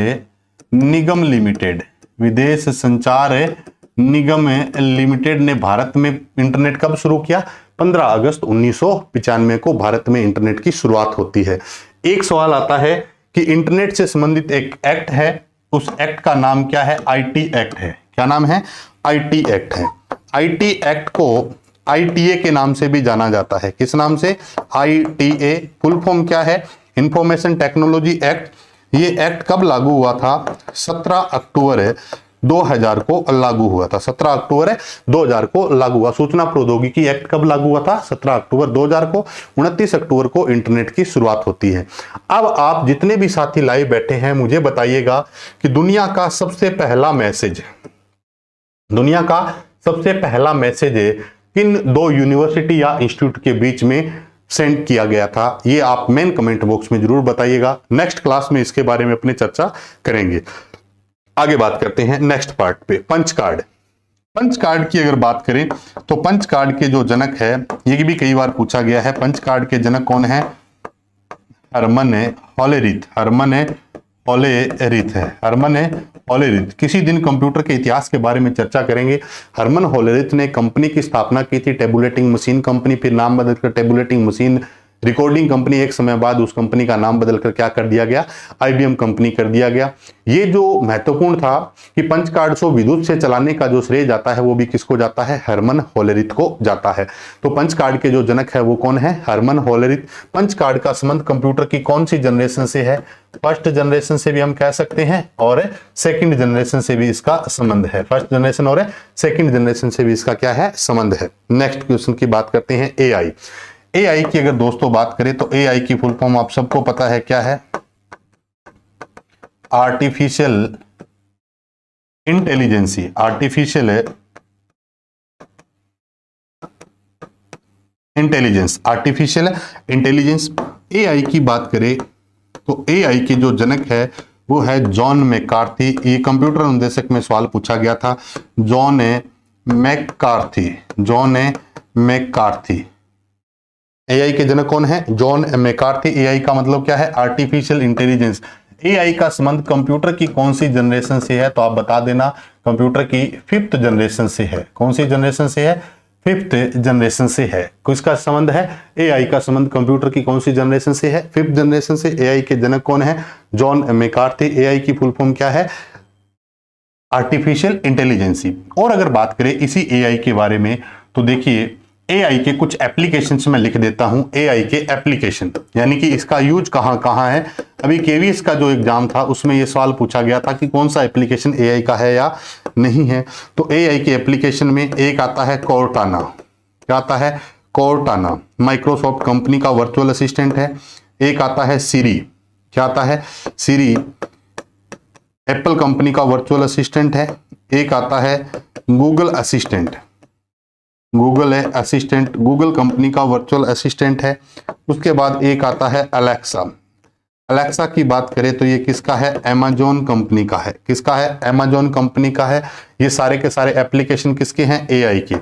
निगम लिमिटेड, विदेश संचार निगम लिमिटेड ने भारत में इंटरनेट कब शुरू किया? 15 अगस्त 1995 को भारत में इंटरनेट की शुरुआत होती है। एक सवाल आता है कि इंटरनेट से संबंधित एक एक्ट है, उस एक्ट का नाम क्या है? आईटी एक्ट है। क्या नाम है? आईटी एक्ट है। आईटी एक्ट को आईटीए के नाम से भी जाना जाता है। किस नाम से? आईटीए। फुल फॉर्म क्या है? Information technology act. ये एक्ट कब लागू हुआ था? 17 अक्टूबर 2000 को लागू हुआ था। 17 अक्टूबर 2000 को लागू हुआ। सूचना प्रौद्योगिकी एक्ट कब लागू हुआ था? 17 अक्टूबर 2000 को। 29 अक्टूबर को इंटरनेट की शुरुआत होती है। अब आप जितने भी साथी लाइव बैठे हैं, मुझे बताइएगा कि दुनिया का सबसे पहला मैसेज किन दो यूनिवर्सिटी या इंस्टीट्यूट के बीच में सेंड किया गया था? ये आप मेन कमेंट बॉक्स में जरूर बताइएगा। नेक्स्ट क्लास में इसके बारे में अपनी चर्चा करेंगे। आगे बात करते हैं नेक्स्ट पार्ट पे, पंच कार्ड। पंच कार्ड की अगर बात करें तो पंच कार्ड के जो जनक है, ये भी कई बार पूछा गया है, पंच कार्ड के जनक कौन है? Herman Hollerith. Herman Hollerith. किसी दिन कंप्यूटर के इतिहास के बारे में चर्चा करेंगे। हरमन होलेरिथ ने कंपनी की स्थापना की थी, टेबुलेटिंग मशीन कंपनी, फिर नाम बदलकर टेबुलेटिंग मशीन रिकॉर्डिंग कंपनी, एक समय बाद उस कंपनी का नाम बदलकर क्या कर दिया गया? आईबीएम कंपनी कर दिया गया। ये जो महत्वपूर्ण था कि पंच कार्ड को विद्युत से चलाने का जो श्रेय जाता है वो भी किसको जाता है? हरमन होलेरिथ को जाता है। तो पंच कार्ड के जो जनक है वो कौन है? Herman Hollerith. पंच कार्ड का संबंध कंप्यूटर की कौन सी जनरेशन से है? फर्स्ट जनरेशन से भी हम कह सकते हैं और सेकंड जनरेशन से भी इसका संबंध है। फर्स्ट जनरेशन और सेकंड जनरेशन से भी इसका क्या है? संबंध है। नेक्स्ट क्वेश्चन की बात करते हैं, एआई। एआई की अगर दोस्तों बात करें तो एआई की फुल फॉर्म आप सबको पता है क्या है? Artificial intelligence. Artificial intelligence. AI की बात करें तो एआई के जो जनक है वो है जॉन मैकार्थी। ये कंप्यूटर अनुदेशक में सवाल पूछा गया था। John McCarthy. एआई के जनक कौन है? John McCarthy. एआई का मतलब क्या है? Artificial intelligence. एआई का संबंध कंप्यूटर की कौन सी जनरेशन से है? तो आप बता देना, कंप्यूटर की 5th जनरेशन से है। कौन सी जनरेशन से है? 5th जनरेशन से है। किसका संबंध है? एआई का संबंध कंप्यूटर की कौन सी जनरेशन से है? 5th जनरेशन से। एआई के जनक कौन है? John McCarthy. एआई की फुल फॉर्म क्या है? Artificial intelligence. और अगर बात करें इसी एआई के बारे में तो देखिए, एआई के कुछ एप्लीकेशंस मैं लिख देता हूं। एआई के एप्लीकेशन यानी कि इसका यूज कहां कहां है। अभी केवीएस का जो एग्जाम था उसमें यह सवाल पूछा गया था कि कौन सा एप्लीकेशन एआई का है या नहीं है। तो एआई के एप्लीकेशन में एक आता है कोर्टाना। क्या आता है? कोर्टाना। माइक्रोसॉफ्ट कंपनी का वर्चुअल असिस्टेंट है। एक आता है सीरी। क्या आता है? सीरी एप्पल कंपनी का वर्चुअल असिस्टेंट है। एक आता है गूगल असिस्टेंट। गूगल कंपनी का वर्चुअल असिस्टेंट है। उसके बाद एक आता है अलेक्सा। अलेक्सा की बात करें तो ये किसका है? अमेजॉन कंपनी का है। किसका है? अमेजॉन कंपनी का है। ये सारे के सारे एप्लीकेशन किसके हैं? एआई के।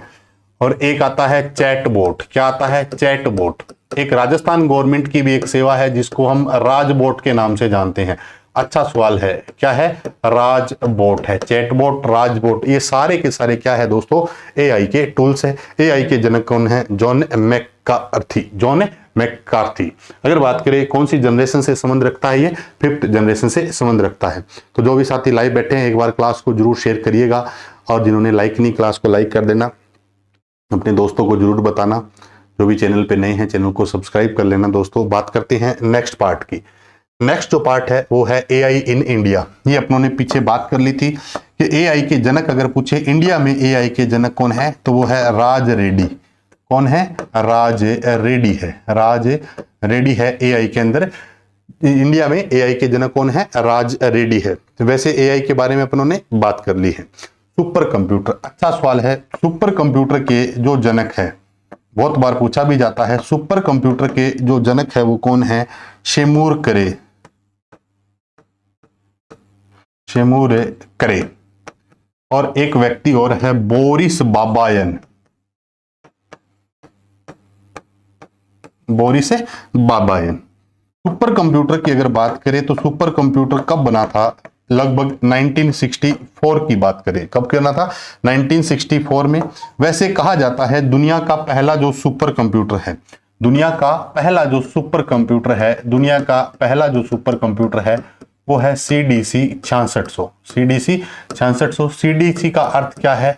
और एक आता है चैटबॉट। क्या आता है? चैटबॉट। एक राजस्थान गवर्नमेंट की भी एक सेवा है जिसको हम राजबॉट के नाम से जानते हैं। अच्छा सवाल है, क्या है? राजबॉट है। चैटबॉट, राजबॉट, ये सारे के सारे क्या है दोस्तों? एआई के टूल्स है। एआई के जनक कौन है? John McCarthy. अगर बात करें कौन सी जनरेशन से संबंध रखता है, ये 5th जनरेशन से संबंध रखता है। तो जो भी साथी लाइव बैठे हैं एक बार क्लास को जरूर शेयर करिएगा, और जिन्होंने लाइक नहीं, क्लास को लाइक कर देना, अपने दोस्तों को जरूर बताना। जो भी चैनल पे नए हैं चैनल को सब्सक्राइब कर लेना दोस्तों। बात करते हैं नेक्स्ट पार्ट की। नेक्स्ट जो पार्ट है वो है एआई इन इंडिया। ये अपनों ने पीछे बात कर ली थी कि एआई के जनक अगर पूछे इंडिया में एआई के जनक कौन है, तो वो है राज रेड्डी। कौन है? राज रेड्डी है। राज रेड्डी है एआई के अंदर। इंडिया में एआई के जनक कौन है? राज रेड्डी है। तो वैसे एआई के बारे में अपनों ने बात कर ली है। सुपर कंप्यूटर, अच्छा सवाल है। सुपर कंप्यूटर के जो जनक है, बहुत बार पूछा भी जाता है, सुपर कंप्यूटर के जो जनक है वो कौन है? शेमूर करे। और एक व्यक्ति और है बोरिस बाबायन। सुपर कंप्यूटर की अगर बात करें तो सुपर कंप्यूटर कब बना था? लगभग 1964 की बात करें, कब करना था? 1964 में। वैसे कहा जाता है दुनिया का पहला जो सुपर कंप्यूटर है, दुनिया का पहला जो सुपर कंप्यूटर है, दुनिया का पहला जो सुपर कंप्यूटर है वो है CDC 6600। CDC 6600। CDC का अर्थ क्या है?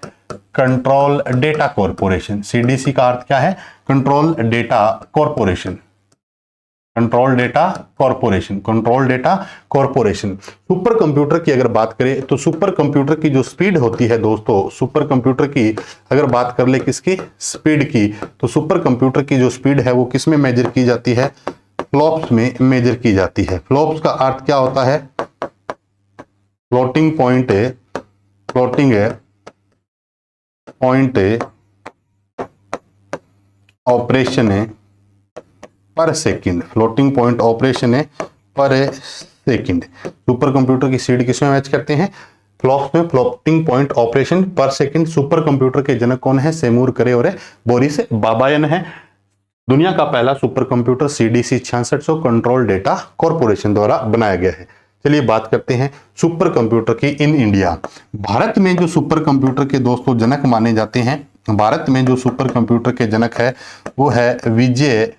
Control data corporation. CDC का अर्थ क्या है? Control data corporation. Control data corporation, control data corporation. Super computer की अगर बात करें तो सुपर कंप्यूटर की जो स्पीड होती है दोस्तों, सुपर कंप्यूटर की अगर बात कर ले किसकी स्पीड की, तो सुपर कंप्यूटर की जो स्पीड है वो किस में मेजर की जाती है? फ्लॉप्स में मेजर की जाती है। फ्लॉप्स का अर्थ क्या होता है? फ्लोटिंग पॉइंट है, फ्लोटिंग है पॉइंट है ऑपरेशन है पर सेकंड। फ्लोटिंग पॉइंट ऑपरेशन है पर सेकंड। सुपर कंप्यूटर की स्पीड किसमें मैच करते हैं? फ्लॉप्स में, फ्लोटिंग पॉइंट ऑपरेशन पर सेकंड। सुपर कंप्यूटर के जनक कौन है? सेमूर करे और बोरिस बाबायन है। दुनिया का पहला super computer CDC 6600 control data corporation द्वारा बनाया गया है। चलिए बात करते हैं सुपर कंप्यूटर की इन इंडिया। भारत में जो सुपर कंप्यूटर के दोस्तों जनक माने जाते हैं, भारत में जो सुपर कंप्यूटर के जनक है वो है विजय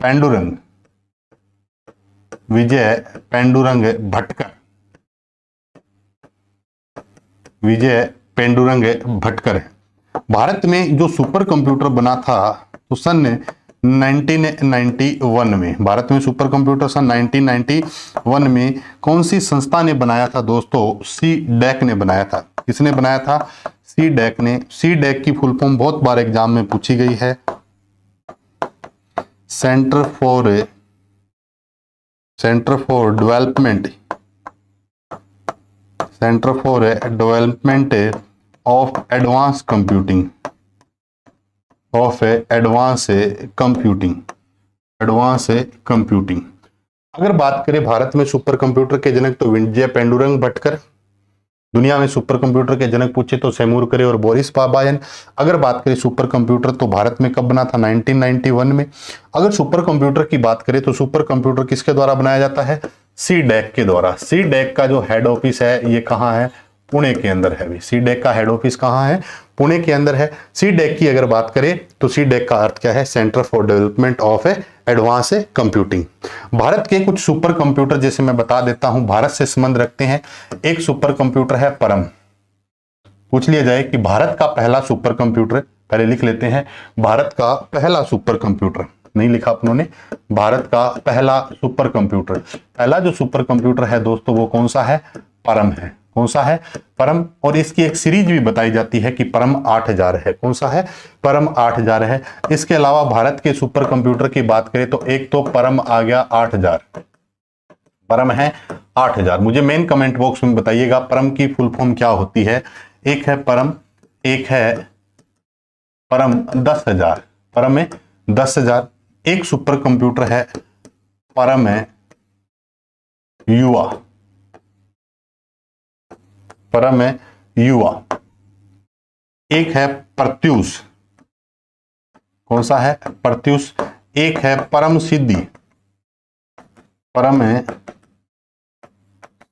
पांडुरंग, विजय पांडुरंग भटकर, विजय पांडुरंग भटकर है। भारत में जो सुपर कंप्यूटर बना था तो सन 1991 में, भारत में सुपर कंप्यूटर सन 1991 में कौन सी संस्था ने बनाया था दोस्तों? CDAC ने बनाया था। किसने बनाया था? CDAC ने। CDAC की फुल फॉर्म बहुत बार एग्जाम में पूछी गई है, centre for development, centre for development of advance computing, of advance computing, advance computing. अगर बात करें भारत में सुपर कंप्यूटर के जनक तो विजय पांडुरंग भटकर। दुनिया में सुपर कंप्यूटर के जनक पूछे तो सेमूर करे और बोरिस बाबायन। अगर बात करें सुपर कंप्यूटर तो भारत में कब बना था? 1991 में। अगर सुपर कंप्यूटर की बात करें तो सुपर कंप्यूटर किसके द्वारा बनाया जाता है? CDAC के द्वारा। CDAC का जो हेड ऑफिस है ये कहाँ है? पुणे के अंदर है। भी CDAC का हेड ऑफिस कहाँ है? पुणे के अंदर है। CDAC की अगर बात करें तो CDAC का अर्थ क्या है? Centre for development of advance computing. Bharat के कुछ सुपर कंप्यूटर जैसे मैं बता देता हूं, भारत से संबंध रखते हैं। एक सुपर कंप्यूटर है परम। पूछ लिया जाए कि भारत का पहला सुपर कंप्यूटर, पहले लिख लेते हैं भारत का पहला सुपर कंप्यूटर। नहीं लिखा अपनों ने, भारत का पहला सुपर कंप्यूटर, पहला जो सुपर कंप्यूटर है दोस्तों वो कौन सा है? परम है। कौन सा है? परम। और इसकी एक सीरीज भी बताई जाती है कि परम 8000 है। कौन सा है? परम 8000 है। इसके अलावा भारत के सुपर कंप्यूटर की बात करें तो एक तो परम आ गया 8000, परम है 8000। मुझे मेन कमेंट बॉक्स में बताइएगा परम की फुल फॉर्म क्या होती है। एक है परम, एक है परम 10,000, परम है 10,000। एक सुपर कंप्यूटर है परम है युवा, परम है युवा। एक है प्रत्युष। कौन सा है? प्रत्युष। एक है परम सिद्धि, परम है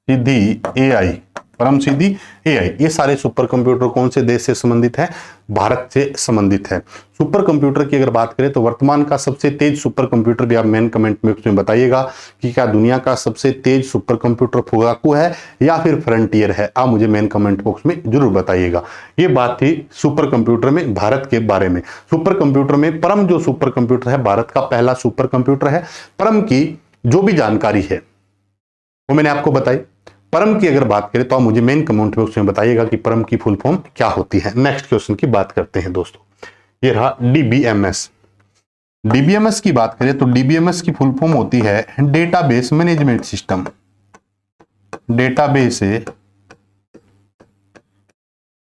सिद्धि AI, परम सिद्धि AI। ये सारे सुपर कंप्यूटर कौन से देश से संबंधित है? भारत से संबंधित है। सुपर कंप्यूटर की अगर बात करें तो वर्तमान का सबसे तेज सुपर कंप्यूटर भी आप मेन कमेंट में बताइएगा कि क्या दुनिया का सबसे तेज सुपर कंप्यूटर फुगाकू है या फिर फ्रंटियर है। आप मुझे मेन कमेंट बॉक्स में जरूर बताइएगा। ये बात थी सुपर कंप्यूटर में भारत के बारे में। सुपर कंप्यूटर में परम जो सुपर कंप्यूटर है भारत का पहला सुपर कंप्यूटर है। परम की जो भी जानकारी है वो मैंने आपको बताई। परम की अगर बात करें तो आप मुझे मेन कमेंट बॉक्स में बताइएगा कि परम की फुल फॉर्म क्या होती है। नेक्स्ट क्वेश्चन की बात करते हैं दोस्तों, ये रहा DBMS। DBMS की बात करें तो DBMS की फुल फॉर्म होती है database management system, database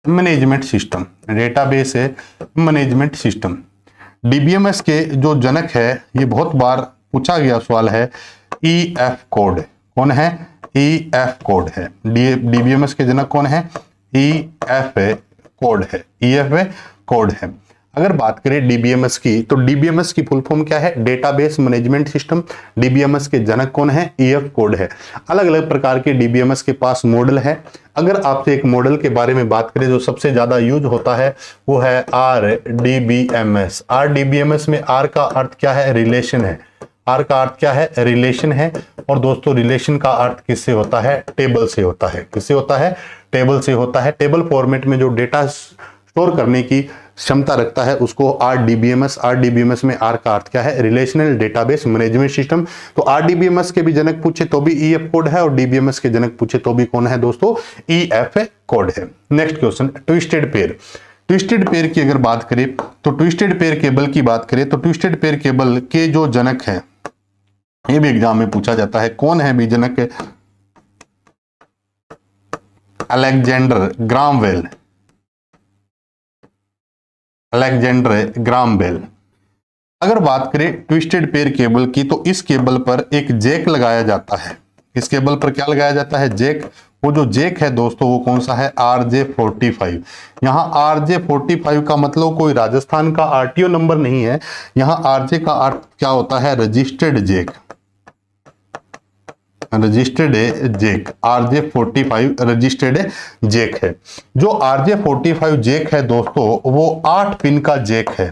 management system, database management system. DBMS के जो जनक है ये बहुत बार पूछा गया सवाल है, EF कोड। कौन है? EF कोड है। DBMS के जनक कौन है? EF कोड है, EF कोड है। अगर बात करें डीबीएमएस की, तो डीबीएमएस की फुल फॉर्म क्या है? Database management system. डीबीएमएस के जनक कौन है? ईएफ कोड है। अलग अलग प्रकार के डीबीएमएस के पास मॉडल है। अगर आपसे एक मॉडल के बारे में बात करें जो सबसे ज्यादा यूज होता है वो है आरडीबीएमएस। आरडीबीएमएस में आर का अर्थ क्या है? रिलेशन है। आर का अर्थ क्या है? रिलेशन है। और दोस्तों रिलेशन का अर्थ किससे होता है? टेबल से होता है। किससे होता है? टेबल से होता है। टेबल फॉर्मेट में जो डेटा स्टोर करने की क्षमता रखता है उसको आरडीबीएमएस। आरडीबीएमएस में आर का अर्थ क्या है? Relational database management system. तो आरडीबीएमएस के भी जनक पूछे तो भी ईएफ कोड है और डीबीएमएस के जनक पूछे तो भी कौन है दोस्तों? ईएफ कोड है। Next question, twisted pair. Twisted pair की अगर बात करें तो ट्विस्टेड पेयर केबल की बात करें तो ट्विस्टेड पेयर केबल के जो जनक हैं, ये भी एग्जाम में पूछा जाता है, कौन है भी जनक? Alexander Graham Bell. Alexander Graham Bell. अगर बात करें ट्विस्टेड पेयर केबल की तो इस केबल पर एक जैक लगाया जाता है। इस केबल पर क्या लगाया जाता है? जैक। वो जो जैक है दोस्तों वो कौन सा है? RJ45। यहाँ RJ45 का मतलब कोई राजस्थान का आरटीओ नंबर नहीं है। यहाँ RJ का अर्थ क्या होता है? Registered jack. Registered jack. RJ45 registered jack है। जो RJ45 जैक है दोस्तों वो 8 पिन का जैक है।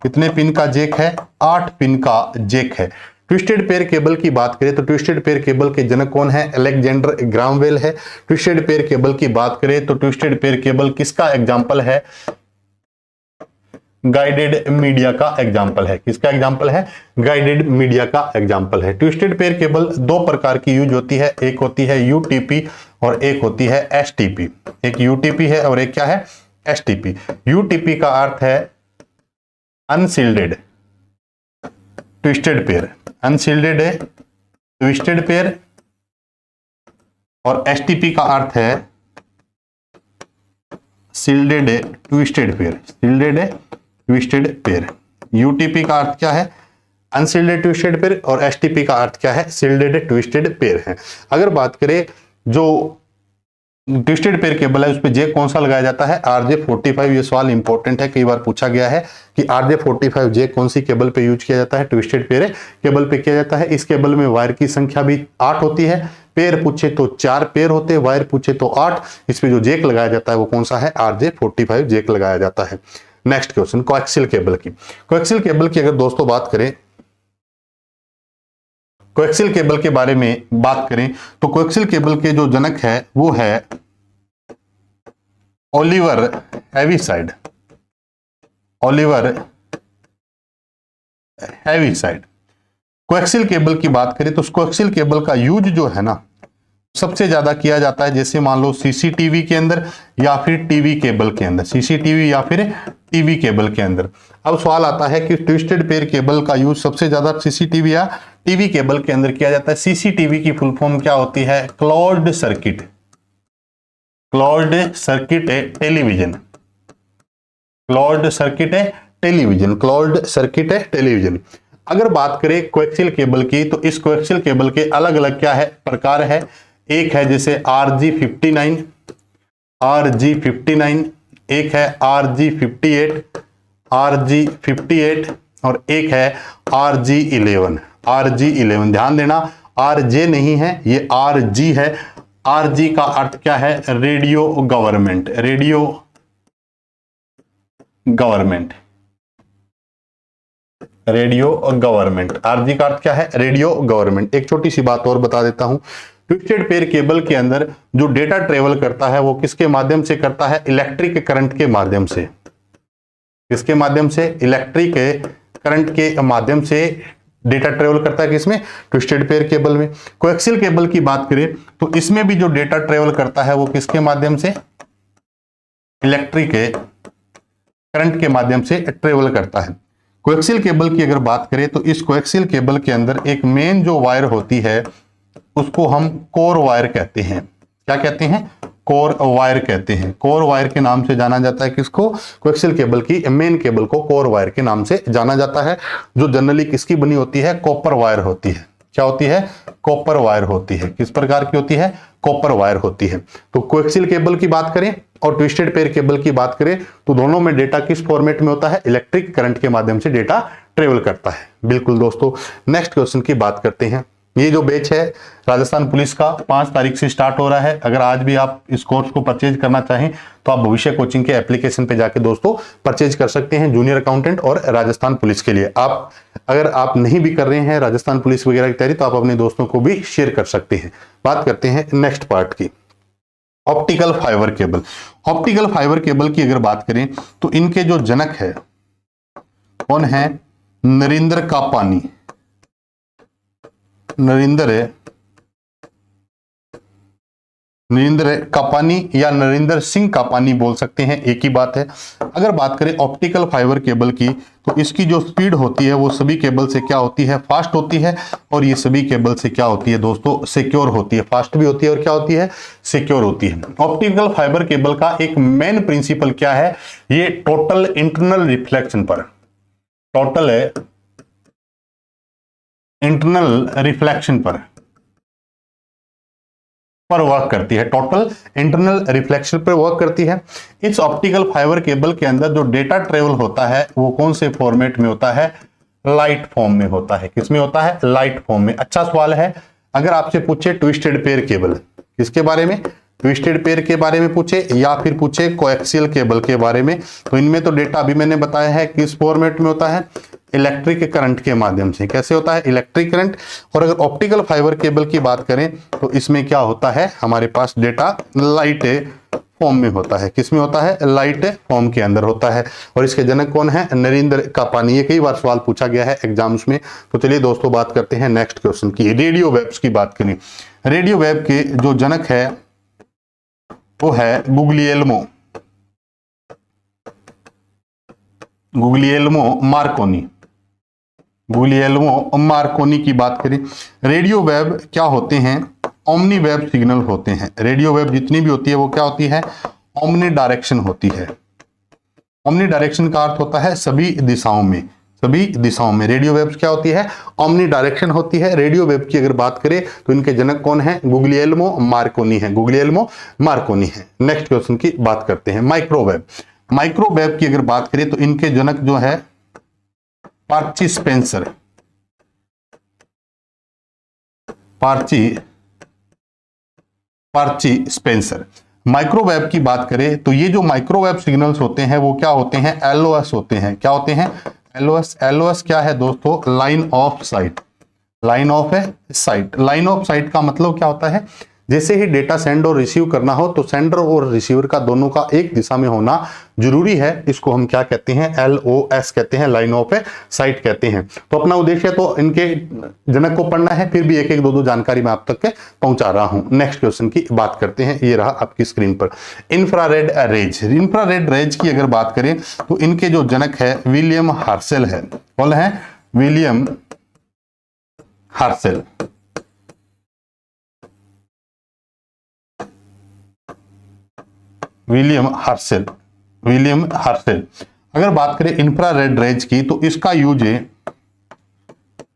कितने पिन का जैक है? 8 पिन का जैक है। ट्विस्टेड पेयर केबल की बात करें तो ट्विस्टेड पेयर केबल के जनक कौन है? अलेक्जेंडर ग्राहम बेल है। ट्विस्टेड पेयर केबल की बात करें तो ट्विस्टेड पेयर केबल किसका एग्जांपल है? गाइडेड मीडिया का एग्जांपल है। किसका एग्जांपल है? गाइडेड मीडिया का एग्जांपल है। ट्विस्टेड पेयर केबल दो प्रकार की यूज होती है, एक होती है यूटीपी और एक होती है एसटीपी। एक यूटीपी है और एक क्या है? एसटीपी। यूटीपी का अर्थ है अनशील्डेड ट्विस्टेड पेयर। अनशील्डेड है ट्विस्टेड पेयर। और एसटीपी का अर्थ है shielded twisted pair. Shielded twisted pair. UTP का अर्थ क्या है? Unshielded twisted pair. और एसटीपी का अर्थ क्या है? शील्डेड ट्विस्टेड पेयर है। अगर बात करें जो ट्विस्टेड पेयर केबल है उस पे जे कौन सा लगाया जाता है? RJ45। ये सवाल इंपॉर्टेंट है, कई बार पूछा गया है कि RJ45 जे कौन सी केबल पे यूज किया जाता है? ट्विस्टेड पेयर केबल पे किया जाता है। इस केबल में वायर की संख्या भी 8 होती है। पेयर पूछे तो 4 पेयर होते हैं, वायर पूछे तो 8। इस पे जो जेक लगाया जाता है वो कौन सा है? RJ45 जेक लगाया जाता है। नेक्स्ट क्वेश्चन, कोएक्सियल केबल की। कोएक्सियल केबल की अगर दोस्तों बात करें, कोएक्सियल केबल के बारे में बात करें तो कोएक्सियल केबल के जो जनक है वो है Oliver Heaviside. Oliver Heaviside. Coaxial cable की बात करें तो कोएक्सियल केबल का यूज जो है ना सबसे ज्यादा किया जाता है, जैसे मान लो सीसीटीवी के अंदर या फिर टीवी केबल के अंदर। सीसीटीवी या फिर टीवी केबल के अंदर। अब सवाल आता है कि ट्विस्टेड पेयर केबल का यूज सबसे ज्यादा सीसीटीवी या टीवी केबल के अंदर किया जाता है। सीसीटीवी की फुल फॉर्म क्या होती है? Closed circuit. Closed circuit television. Closed circuit television. Closed circuit television. अगर बात करें कोएक्सियल केबल की तो इस कोएक्सियल केबल के अलग अलग क्या है? प्रकार है। एक है जैसे RG59, RG59, एक है RG58, RG58 और एक है RG11। RG11 ध्यान देना, RJ नहीं है, ये RG है। RG का अर्थ क्या है? Radio government. Radio government. Radio government. RG का अर्थ क्या है? Radio government. एक छोटी सी बात और बता देता हूं, ट्विस्टेड पेयर केबल के अंदर जो डेटा ट्रेवल करता है वो किसके माध्यम से करता है? इलेक्ट्रिक करंट के माध्यम से। किसके माध्यम से? इलेक्ट्रिक करंट के माध्यम से डेटा ट्रेवल करता है। किसमें? ट्विस्टेड पेयर केबल में। कोएक्सियल केबल की बात करें तो इसमें भी जो डेटा ट्रेवल करता है वो किसके माध्यम से? इलेक्ट्रिक करंट के माध्यम से ट्रेवल करता है। कोएक्सियल केबल की अगर बात करें तो इस कोएक्सियल केबल के अंदर एक मेन जो वायर होती है उसको हम कोर वायर कहते हैं। क्या कहते हैं? कोर वायर कहते हैं। कोर वायर के नाम से जाना जाता है किसको? कोएक्सियल केबल की मेन केबल को कोर वायर के नाम से जाना जाता है, जो जनरली किसकी बनी होती है? कॉपर वायर होती है। क्या होती है? कॉपर वायर होती है। किस प्रकार की होती है? कॉपर वायर होती है। तो कोएक्सियल केबल की बात करें और ट्विस्टेड पेयर केबल की बात करें तो दोनों में डेटा किस फॉर्मेट में होता है, इलेक्ट्रिक करंट के माध्यम से डेटा ट्रेवल करता है। बिल्कुल दोस्तों, नेक्स्ट क्वेश्चन की बात करते हैं। ये जो बैच है राजस्थान पुलिस का 5 तारीख से स्टार्ट हो रहा है। अगर आज भी आप इस कोर्स को परचेज करना चाहें तो आप भविष्य कोचिंग के एप्लीकेशन पे जाके दोस्तों परचेज कर सकते हैं, जूनियर अकाउंटेंट और राजस्थान पुलिस के लिए। आप अगर आप नहीं भी कर रहे हैं राजस्थान पुलिस वगैरह की तैयारी तो आप अपने दोस्तों को भी शेयर कर सकते हैं। बात करते हैं नेक्स्ट पार्ट की, optical fibre cable. Optical fibre cable की अगर बात करें तो इनके जो जनक है कौन है, नरेंद्र कापानी। नरेंद्र कापानी या नरेंद्र सिंह कापानी बोल सकते हैं, एक ही बात है। अगर बात करें ऑप्टिकल फाइबर केबल की तो इसकी जो स्पीड होती है वो सभी केबल से क्या होती है, फास्ट होती है। और ये सभी केबल से क्या होती है दोस्तों, सिक्योर होती है। फास्ट भी होती है और क्या होती है, सिक्योर होती है। ऑप्टिकल फाइबर केबल का एक मेन प्रिंसिपल क्या है, ये टोटल इंटरनल रिफ्लेक्शन पर, टोटल इंटरनल रिफ्लेक्शन पर वर्क करती है, टोटल इंटरनल रिफ्लेक्शन पर वर्क करती है। इस ऑप्टिकल फाइबर केबल के अंदर जो डेटा ट्रेवल होता है वो कौन से फॉर्मेट में होता है, लाइट फॉर्म में होता है। किसमें होता है, लाइट फॉर्म में। अच्छा सवाल है, अगर आपसे पूछे ट्विस्टेड पेयर केबल, किसके बारे में, ट्विस्टेड पेयर के बारे में पूछे या फिर पूछे कोएक्सियल केबल के बारे में, तो इनमें तो डेटा अभी मैंने बताया है किस फॉर्मेट में होता है, इलेक्ट्रिक करंट के माध्यम से। कैसे होता है, इलेक्ट्रिक करंट। और अगर ऑप्टिकल फाइबर केबल की बात करें तो इसमें क्या होता है, हमारे पास डेटा लाइट फॉर्म में होता है। किसमें होता है, लाइट फॉर्म के अंदर होता है। और इसके जनक कौन है, नरेंद्र कापानी। ये कई बार सवाल पूछा गया है एग्जाम्स में। तो चलिए दोस्तों बात करते हैं नेक्स्ट क्वेश्चन की, रेडियो वेव्स की बात करें। रेडियो वेव के जो जनक है वो है गुग्लिएल्मो मार्कोनी। गुग्लिएल्मो मार्कोनी की बात करें, रेडियो वेव क्या होते हैं, ओमनी वेव सिग्नल होते हैं। रेडियो वेव जितनी भी होती है वो क्या होती है, ओमनी डायरेक्शन होती है। ओमनी डायरेक्शन का अर्थ होता है सभी दिशाओं में, सभी दिशाओं में। रेडियो वेव्स क्या होती है, ओमनी डायरेक्शन होती है। रेडियो वेव की अगर बात करें तो इनके जनक कौन है, गुग्लिएल्मो मार्कोनी है, गुग्लिएल्मो मार्कोनी है। नेक्स्ट क्वेश्चन की बात करते हैं, माइक्रोवेव। माइक्रोवेव की अगर बात करें तो इनके जनक जो है पार्ची स्पेंसर, पार्ची स्पेंसर। माइक्रोवेव की बात करें तो ये जो माइक्रोवेव सिग्नल्स होते हैं वो क्या होते हैं, एलओएस होते हैं। क्या होते हैं, एलओएस। एलओएस क्या है दोस्तों, line of site. Line of site, line of site का मतलब क्या होता है, जैसे ही डेटा सेंड और रिसीव करना हो तो सेंडर और रिसीवर का दोनों का एक दिशा में होना जरूरी है। इसको हम क्या कहते हैं, एलओएस कहते हैं, लाइन ऑफ साइट कहते हैं। तो अपना उद्देश्य तो इनके जनक को पढ़ना है, फिर भी एक एक दो दो जानकारी मैं आप तक के पहुंचा रहा हूं। नेक्स्ट क्वेश्चन की बात करते हैं, ये रहा आपकी स्क्रीन पर, इंफ्रारेड रेज। इंफ्रारेड रेज की अगर बात करें तो इनके जो जनक है विलियम हर्सेल है। कौन है, William Herschel. William Herschel, William Herschel. अगर बात करें इंफ्रारेड रेंज की तो इसका यूज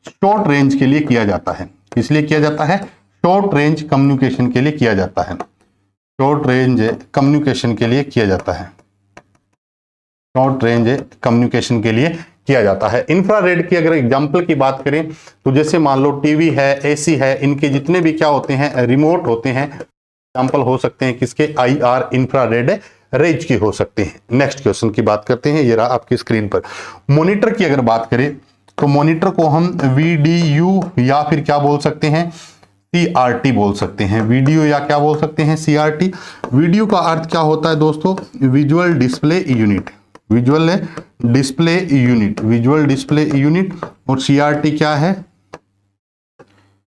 शॉर्ट रेंज के लिए किया जाता है। इसलिए किया जाता है, शॉर्ट रेंज कम्युनिकेशन के लिए किया जाता है। शॉर्ट रेंज कम्युनिकेशन के लिए किया जाता है, शॉर्ट रेंज कम्युनिकेशन के लिए किया जाता है। इंफ्रारेड की अगर एग्जांपल की बात करें तो जैसे मान लो टीवी है, एसी है, इनके जितने भी क्या होते हैं, रिमोट होते हैं। एग्जाम्पल हो सकते हैं किसके, IR इंफ्रारेड रेज की हो सकते हैं। नेक्स्ट क्वेश्चन की बात करते हैं, ये रहा आपकी स्क्रीन पर। मॉनिटर की अगर बात करें तो मॉनिटर को हम VDU या फिर क्या बोल सकते हैं, CRT बोल सकते हैं। वीडियो या क्या बोल सकते हैं, CRT। वीडियो का अर्थ क्या होता है दोस्तों, visual display unit, visual display unit, visual display unit. और CRT क्या है,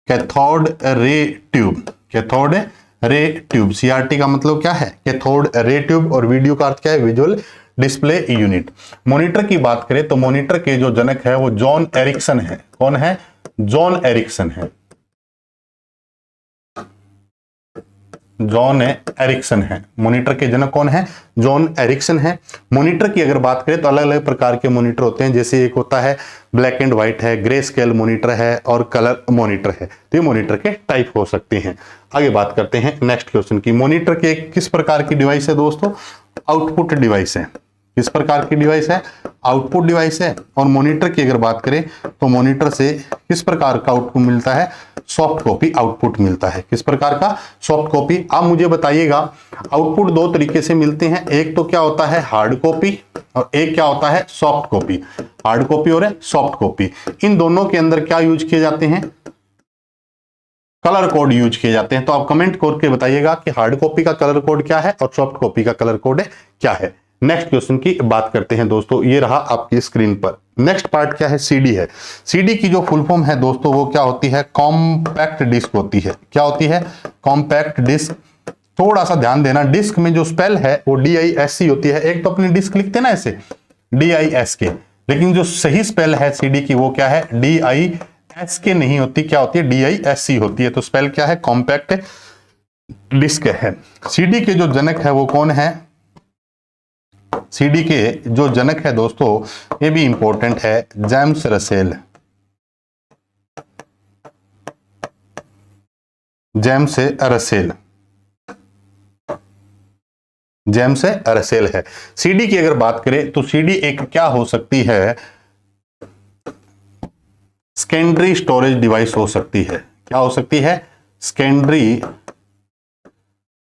cathode ray tube, cathode ray tube. CRT का मतलब क्या है, कैथोड रे ट्यूब। और वीडियो का अर्थ क्या है, विजुअल डिस्प्ले यूनिट। मॉनिटर की बात करें तो मॉनिटर के जो जनक है वो जॉन एरिक्सन है। कौन है, जॉन एरिक्सन है। जॉन एरिक्सन है। मॉनिटर के जनक कौन है? जॉन एरिक्सन है। मॉनिटर की अगर बात करें तो अलग अलग प्रकार के मॉनिटर होते हैं, जैसे एक होता है ब्लैक एंड व्हाइट है, ग्रे स्केल मॉनिटर है और कलर मॉनिटर है। तो ये मॉनिटर के टाइप हो सकते हैं। आगे बात करते हैं नेक्स्ट क्वेश्चन की। मॉनिटर के किस प्रकार की डिवाइस है दोस्तों? आउटपुट डिवाइस है। किस प्रकार की डिवाइस है? आउटपुट डिवाइस है। और मॉनिटर की अगर बात करें तो मॉनिटर से किस प्रकार का आउटपुट मिलता है? सॉफ्ट कॉपी आउटपुट मिलता है। किस प्रकार का? Soft copy. आप मुझे बताइएगा, आउटपुट दो तरीके से मिलते हैं, एक तो क्या होता है हार्ड कॉपी और एक क्या होता है सॉफ्ट कॉपी। हार्ड कॉपी और सॉफ्ट कॉपी, इन दोनों के अंदर क्या यूज किए जाते हैं? कलर कोड यूज किए जाते हैं। तो आप कमेंट करके बताइएगा कि हार्ड कॉपी का कलर कोड क्या है और सॉफ्ट कॉपी का कलर कोड क्या है। नेक्स्ट क्वेश्चन की बात करते हैं दोस्तों, ये रहा आपकी स्क्रीन पर। नेक्स्ट पार्ट क्या है? सीडी है। सीडी की जो फुल फॉर्म है दोस्तों वो क्या होती है? कॉम्पैक्ट डिस्क होती है। क्या होती है? Compact disc. थोड़ा सा ध्यान देना, डिस्क में जो स्पेल है वो DISC होती है। एक तो अपनी डिस्क लिखते हैं ना ऐसे DISK, लेकिन जो सही स्पेल है सीडी की वो क्या है? DISK नहीं होती, क्या होती है? DISC होती है। तो स्पेल क्या है? कॉम्पैक्ट डिस्क है। सीडी के जो जनक है वो कौन है? सीडी के जो जनक है दोस्तों ये भी इंपॉर्टेंट है, James Russell. James Russell, James Russell है। सीडी की अगर बात करें तो सीडी एक क्या हो सकती है? सेकेंडरी स्टोरेज डिवाइस हो सकती है। क्या हो सकती है? सेकेंडरी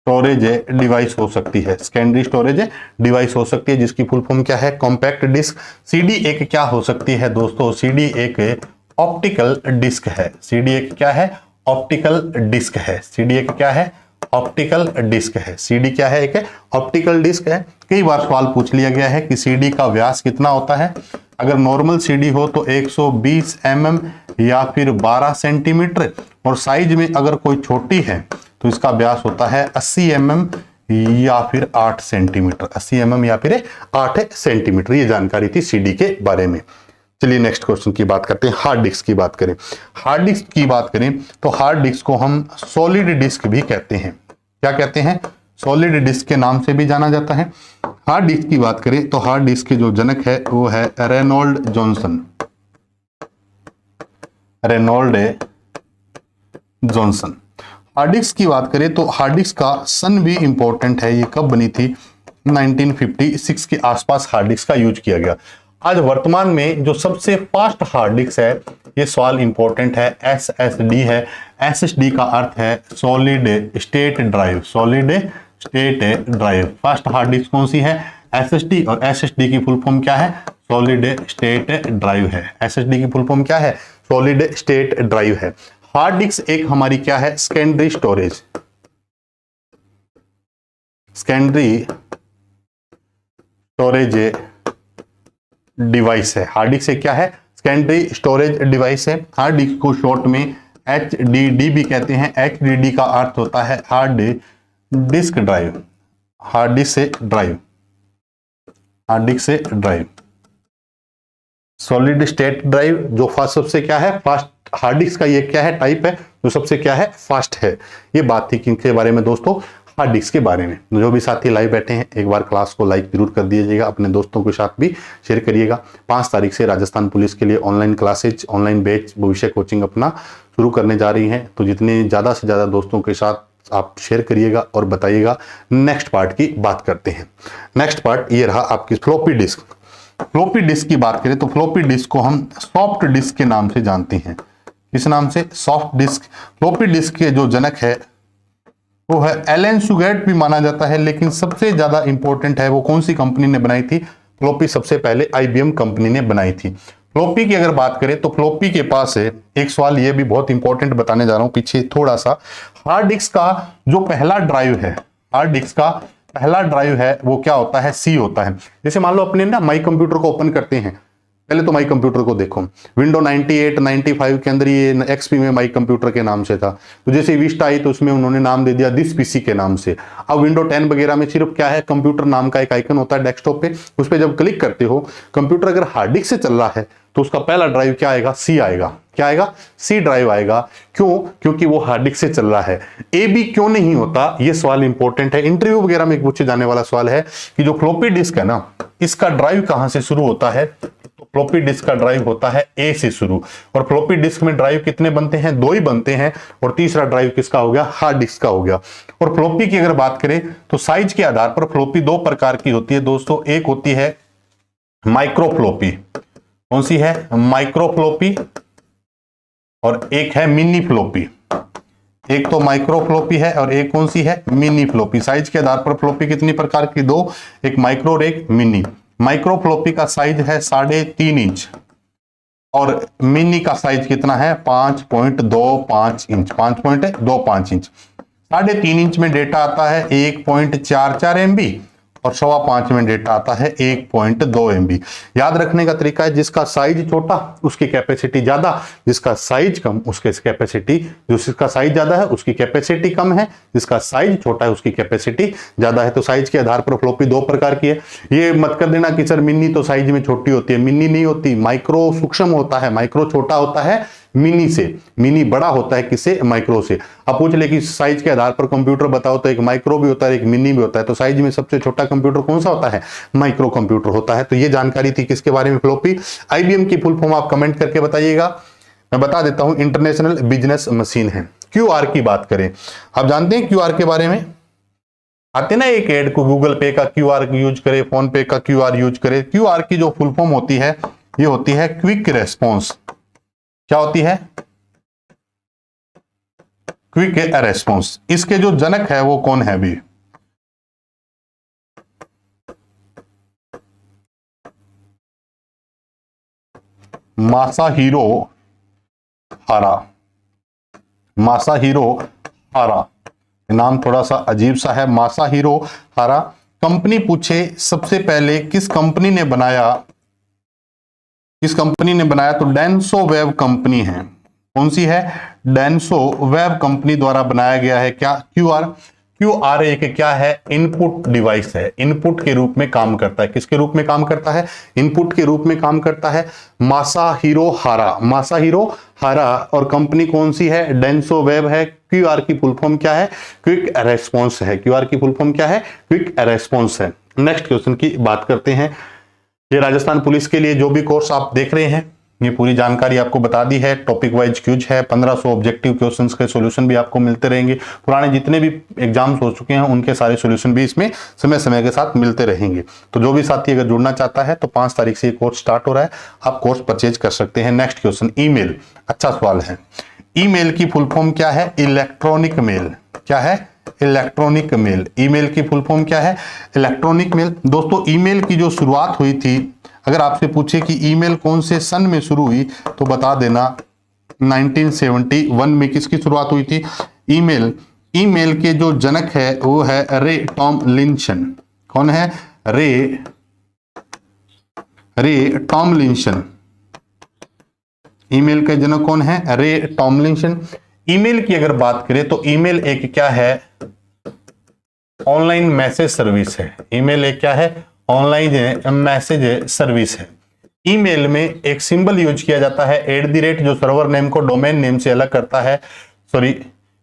स्टोरेज डिवाइस हो सकती है। सेकेंडरी स्टोरेज डिवाइस हो सकती है, जिसकी फुल फॉर्म क्या है? Compact disc. सीडी एक क्या हो सकती है दोस्तों? सीडी एक ऑप्टिकल डिस्क है। सीडी एक क्या है? ऑप्टिकल डिस्क है। सीडी एक क्या है? ऑप्टिकल डिस्क है। सीडी क्या है? एक ऑप्टिकल डिस्क है। कई बार सवाल पूछ लिया गया है कि सीडी का व्यास कितना होता है। अगर नॉर्मल सीडी हो तो 120 mm या फिर 12 सेंटीमीटर, और साइज में अगर कोई छोटी है तो इसका व्यास होता है 80 mm या फिर 8 सेंटीमीटर। 80 mm या फिर 8 सेंटीमीटर। ये जानकारी थी सीडी के बारे में। चलिए नेक्स्ट क्वेश्चन की बात करते हैं। हार्ड डिस्क की बात करें। हार्ड डिस्क की बात करें तो हार्ड डिस्क को हम सॉलिड डिस्क भी कहते हैं। क्या कहते हैं? सॉलिड डिस्क के नाम से भी जाना जाता है। हार्ड डिस्क की बात करें तो हार्ड डिस्क के जो जनक है वो है Reynold Johnson. Reynold Johnson. Hard disk की बात करें तो हार्ड डिस्क का सन भी इंपॉर्टेंट है। ये कब बनी थी? 1956 के आसपास हार्ड डिस्क का यूज किया गया। आज वर्तमान में जो सबसे फास्ट हार्ड डिस्क है, ये सवाल इंपॉर्टेंट है, SSD है। SSD का अर्थ है solid state drive. Solid state drive. Fast hard disk कौन सी है? SSD। और SSD की फुल फॉर्म क्या है? सॉलिड स्टेट ड्राइव है। SSD की फुल फॉर्म क्या है? सॉलिड स्टेट ड्राइव है। हार्ड डिस्क एक हमारी क्या है? Secondary storage. Secondary storage device है। हार्ड डिस्क क्या है? सेकेंडरी स्टोरेज डिवाइस है। हार्ड डिस्क को शॉर्ट में HDD भी कहते हैं। HDD का अर्थ होता है hard disk drive. Hard disk से ड्राइव। हार्ड डिस्क से ड्राइव। सॉलिड स्टेट ड्राइव जो फास्ट सबसे क्या है? फास्ट। हार्ड डिस्क का ये क्या है? टाइप है जो सबसे क्या है? फास्ट है। ये बात थी किनके बारे में दोस्तों? हार्ड डिस्क के बारे में। जो भी साथी लाइव बैठे हैं एक बार क्लास को लाइक जरूर कर दीजिएगा, अपने दोस्तों के साथ भी शेयर करिएगा। 5 तारीख से राजस्थान पुलिस के लिए ऑनलाइन क्लासेज, ऑनलाइन बैच, भविष्य कोचिंग अपना शुरू करने जा रही हैं। तो जितने ज़्यादा से ज़्यादा दोस्तों के साथ आप शेयर करिएगा और बताइएगा। नेक्स्ट पार्ट की बात करते हैं। नेक्स्ट पार्ट ये रहा आपकी फ्लॉपी डिस्क। फ्लॉपी डिस्क की बात करें तो फ्लॉपी डिस्क को हम सॉफ्ट डिस्क के नाम से जानते हैं। किस नाम से? Soft disc. फ्लॉपी डिस्क के जो जनक है वो है एलन शुगर्ट भी माना जाता है, लेकिन सबसे ज्यादा इंपॉर्टेंट है वो कौन सी कंपनी ने बनाई थी? फ्लॉपी सबसे पहले IBM कंपनी ने बनाई थी। फ्लॉपी की अगर बात करें तो फ्लॉपी के पास है एक सवाल, ये भी बहुत इंपॉर्टेंट बताने जा रहा हूं पीछे थोड़ा सा। हार्ड डिस्क का जो पहला ड्राइव है, हार्ड डिस्क का पहला ड्राइव है वो क्या होता है? C होता है। जैसे मान लो अपने ना माई कंप्यूटर को ओपन करते हैं, पहले तो माई कंप्यूटर को देखो, विंडो 98 95 के अंदर ये एक्सपी में माई कंप्यूटर के नाम से था, तो जैसे विस्टा आई तो उसमें उन्होंने नाम दे दिया दिस पीसी के नाम से। अब विंडो 10 वगैरह में सिर्फ क्या है, कंप्यूटर नाम का एक आइकन होता है डेस्कटॉप पे, उस पर जब क्लिक करते हो, कंप्यूटर अगर हार्ड डिस्क से चल रहा है तो उसका पहला ड्राइव क्या आएगा, सी आएगा। क्या आएगा, सी ड्राइव आएगा। क्यों, क्योंकि वो हार्ड डिस्क से चल रहा है। ए बी क्यों नहीं होता, ये सवाल इंपॉर्टेंट है, इंटरव्यू वगैरह में पूछे जाने वाला सवाल है कि जो फ्लॉपी डिस्क है ना, इसका ड्राइव कहां से शुरू होता है, तो फ्लॉपी डिस्क का ड्राइव होता है ए से शुरू। और फ्लॉपी डिस्क में ड्राइव कितने बनते हैं, 2 ही बनते हैं, और तीसरा ड्राइव किसका हो गया, हार्ड डिस्क का हो गया। और फ्लॉपी की अगर बात करें तो साइज के आधार पर फ्लॉपी 2 प्रकार की होती है दोस्तों, एक होती है माइक्रो फ्लॉपी, कौन सी है, माइक्रो फ्लॉपी, और एक है मिनी फ्लॉपी। एक तो माइक्रो फ्लॉपी है और एक कौन सी है, मिनी फ्लॉपी। साइज के आधार पर फ्लॉपी कितनी प्रकार की, 2, एक माइक्रो और एक मिनी। माइक्रो फ्लॉपी का साइज है 3.5 इंच और मिनी का साइज कितना है, 5.25 इंच, 5.25 इंच। 3.5 इंच में डेटा आता है 1.44 MB और 5.25 में डेटा आता है 1.2 MB। याद रखने का तरीका है, जिसका साइज छोटा उसकी कैपेसिटी ज्यादा, जिसका साइज कम उसके कैपेसिटी, जिसका साइज ज्यादा है उसकी कैपेसिटी कम है, जिसका साइज छोटा है उसकी कैपेसिटी ज्यादा है। तो साइज के आधार पर फ्लॉपी 2 प्रकार की है। ये मत कर देना कि सर मिनी तो साइज में छोटी होती है, मिनी नहीं होती, माइक्रो सूक्ष्म होता है, माइक्रो छोटा होता है मिनी से, मिनी बड़ा होता है किससे, माइक्रो से। अब पूछ ले कि साइज के आधार पर कंप्यूटर बताओ, तो एक माइक्रो भी होता है एक मिनी भी होता है, तो साइज में सबसे छोटा कंप्यूटर कौन सा होता है, माइक्रो कंप्यूटर होता है। तो ये जानकारी थी किसके बारे में, फ्लॉपी। आईबीएम की फुल फॉर्म आप कमेंट करके बताइएगा, मैं बता देता हूं, इंटरनेशनल बिजनेस मशीन है। क्यूआर की बात करें, आप जानते हैं क्यूआर के बारे में, आते ना एक ऐड को, गूगल पे का क्यूआर यूज करे, फोन पे का क्यूआर यूज करे। क्यूआर की जो फुल फॉर्म होती है, ये होती है क्विक रेस्पॉन्स। क्या होती है, क्विक रेस्पॉन्स। इसके जो जनक है वो कौन है भी, मासाहिरो हारा। मासाहिरो हारा, नाम थोड़ा सा अजीब सा है, मासाहिरो हारा। कंपनी पूछे सबसे पहले किस कंपनी ने बनाया, किस कंपनी ने बनाया, तो डेंसो वेब कंपनी है। कौन सी है, डेंसो वेब कंपनी द्वारा बनाया गया है। क्या, क्यूआर। क्यूआर एक क्या है, इनपुट डिवाइस है, इनपुट के रूप में काम करता है। किसके रूप में काम करता है, इनपुट के रूप में काम करता है। मासाहिरो हारा, मासाहिरो हारा, और कंपनी कौन सी है, डेंसो वेब है। क्यूआर की फुल फॉर्म क्या है, क्विक रेस्पॉन्स है। क्यूआर की फुल फॉर्म क्या है, क्विक रेस्पॉन्स है। नेक्स्ट क्वेश्चन की बात करते हैं। ये राजस्थान पुलिस के लिए जो भी कोर्स आप देख रहे हैं, ये पूरी जानकारी आपको बता दी है। टॉपिक वाइज क्यूज है, 1500 ऑब्जेक्टिव क्वेश्चंस के सॉल्यूशन भी आपको मिलते रहेंगे। पुराने जितने भी एग्जाम्स हो चुके हैं उनके सारे सॉल्यूशन भी इसमें समय समय के साथ मिलते रहेंगे। तो जो भी साथी अगर जुड़ना चाहता है तो 5 तारीख से ये कोर्स स्टार्ट हो रहा है, आप कोर्स परचेज कर सकते हैं। Next question, email. अच्छा सवाल है, ईमेल की फुल फॉर्म क्या है, इलेक्ट्रॉनिक मेल। क्या है, इलेक्ट्रॉनिक मेल। ईमेल की फुल फॉर्म क्या है, इलेक्ट्रॉनिक मेल। दोस्तों इमेल की जो शुरुआत हुई थी, अगर आपसे पूछे कि ईमेल कौन से सन में शुरू हुई तो बता देना 1971 में किसकी शुरुआत हुई थी, ईमेल। ईमेल के जो जनक है वो है रे टॉमलिंसन। कौन है, रे टॉमलिंसन। ईमेल के जनक कौन है, रे टॉमलिंसन। ईमेल की अगर बात करें तो ईमेल एक क्या है, ऑनलाइन मैसेज सर्विस है। ईमेल एक क्या है, ऑनलाइन मैसेज सर्विस है। ईमेल में एक सिंबल यूज किया जाता है @ जो सर्वर नेम को डोमेन नेम से अलग करता है, सॉरी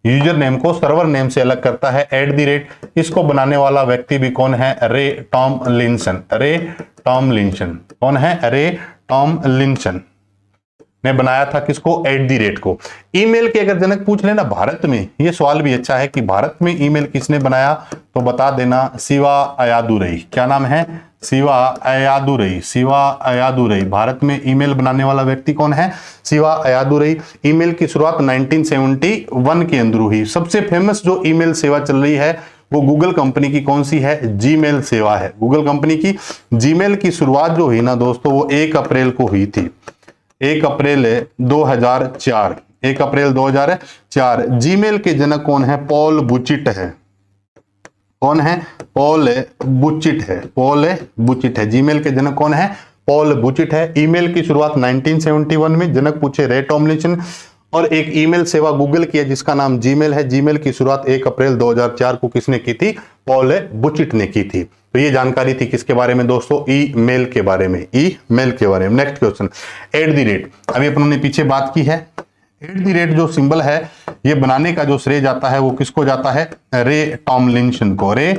यूजर नेम को सर्वर नेम से अलग करता है, @ इसको बनाने वाला व्यक्ति भी कौन है, रे टॉमलिंसन। रे टॉमलिंसन कौन है, रे टॉमलिंसन ने बनाया था किसको, @ को। ईमेल के अगर जनक पूछ लेना भारत में, ये सवाल भी अच्छा है कि भारत में ईमेल किसने बनाया, तो बता देना शिवा अय्यादुरई। क्या नाम है, शिवा अय्यादुरई। शिवा अय्यादुरई, भारत में ईमेल बनाने वाला व्यक्ति कौन है, शिवा अय्यादुरई। ईमेल की शुरुआत 1971 के अंदर हुई। सबसे फेमस जो ईमेल सेवा चल रही है वो गूगल कंपनी की कौन सी है, जीमेल सेवा है। गूगल कंपनी की जीमेल की शुरुआत जो हुई ना दोस्तों, वो 1 अप्रैल को हुई थी, 1 अप्रैल 2004। 1 अप्रैल 2004। जीमेल के जनक कौन है, पॉल बुचिट है। कौन है, पॉल बुचिट है। पॉल बुचिट है। जीमेल के जनक कौन है, पॉल बुचिट है। ईमेल की शुरुआत 1971 में जनक पूछे रे टॉमलिंसन, और एक ईमेल सेवा गूगल की है जिसका नाम जीमेल है। जीमेल की शुरुआत 1 अप्रैल 2004 को किसने की थी? पॉल बुचिट ने की थी। तो ये जानकारी थी किसके बारे में दोस्तों? ईमेल के बारे में, ईमेल के बारे में। Next question, at the rate. अभी अपन ने पीछे बात की है, एट द रेट जो सिंबल है ये बनाने का जो श्रेय जाता है वो किसको जाता है? रे टॉमलिंसन को, रे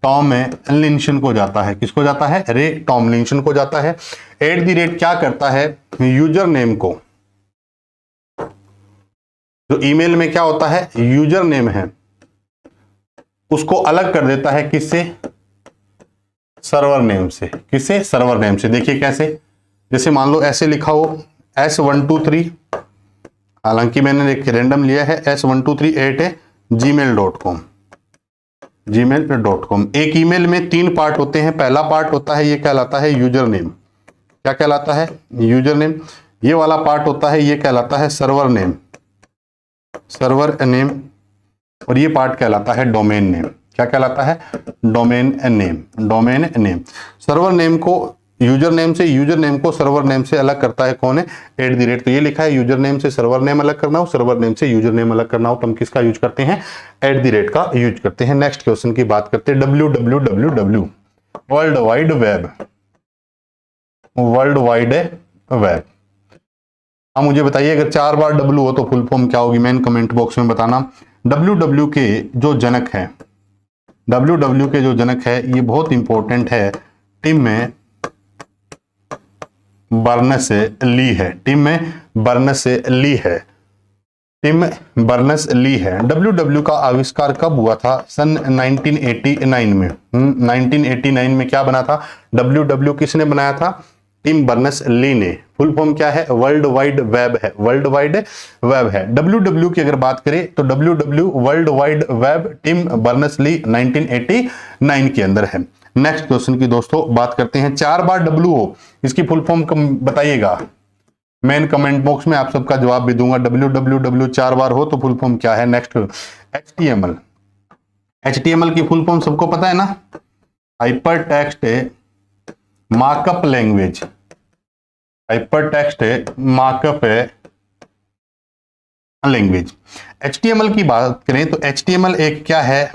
टॉमलिंसन को जाता है। किसको जाता है? रे टॉमलिंसन को जाता है। एट द रेट क्या करता है? यूजर नेम को, जो ईमेल में क्या होता है यूजर नेम है, उसको अलग कर देता है। किससे? सर्वर नेम से। किससे? सर्वर नेम से। देखिए कैसे, जैसे मान लो ऐसे लिखा हो S123, हालांकि मैंने एक रैंडम लिया है, S123@gmail.com, gmail.com। एक ईमेल में 3 पार्ट होते हैं। पहला पार्ट होता है ये कहलाता है यूजर नेम। क्या कहलाता है? User name. ये वाला पार्ट होता है ये कहलाता है सर्वर नेम, सर्वर नेम। और ये पार्ट कहलाता है डोमेन नेम। क्या कहलाता है? Domain name, domain name. Server name को यूजर नेम से, यूजर नेम को सर्वर नेम से अलग करता है कौन है? At the rate. तो ये लिखा है यूजर नेम से सर्वर नेम अलग करना हो, सर्वर नेम से यूजर नेम अलग करना हो, तो हम किसका यूज करते हैं? एट द रेट का यूज करते हैं। नेक्स्ट क्वेश्चन की बात करते हैं, www, world wide web, world wide web. अब मुझे बताइए अगर 4 बार W हो तो फुल फॉर्म क्या होगी? मैन कमेंट बॉक्स में बताना। WW के जो जनक है, WW के जो जनक है ये बहुत इंपॉर्टेंट है, टिम में बर्नस ली है। टिम में बर्नस ली है, टिम बर्नस ली है। WW का आविष्कार कब हुआ था? सन 1989 में। 1989 में क्या बना था? WW किसने बनाया था? टिम बर्नस ली ने। फुल फॉर्म क्या है? वर्ल्ड वाइड वेब है, वर्ल्ड वाइड वेब है। WW की अगर बात करें तो WW world wide web Tim Berners Lee 1989 के अंदर है। नेक्स्ट क्वेश्चन की दोस्तों बात करते हैं, 4 बार W हो इसकी फुल फॉर्म बताइएगा। मैन कमेंट बॉक्स में आप सबका जवाब भी दूंगा। WWW 4 बार हो तो फुल फॉर्म क्या है? Next, HTML। HTML की फुल फॉर्म सबको पता है ना? Hyper text markup language, hyper text markup language. HTML की बात करें तो HTML एक क्या है?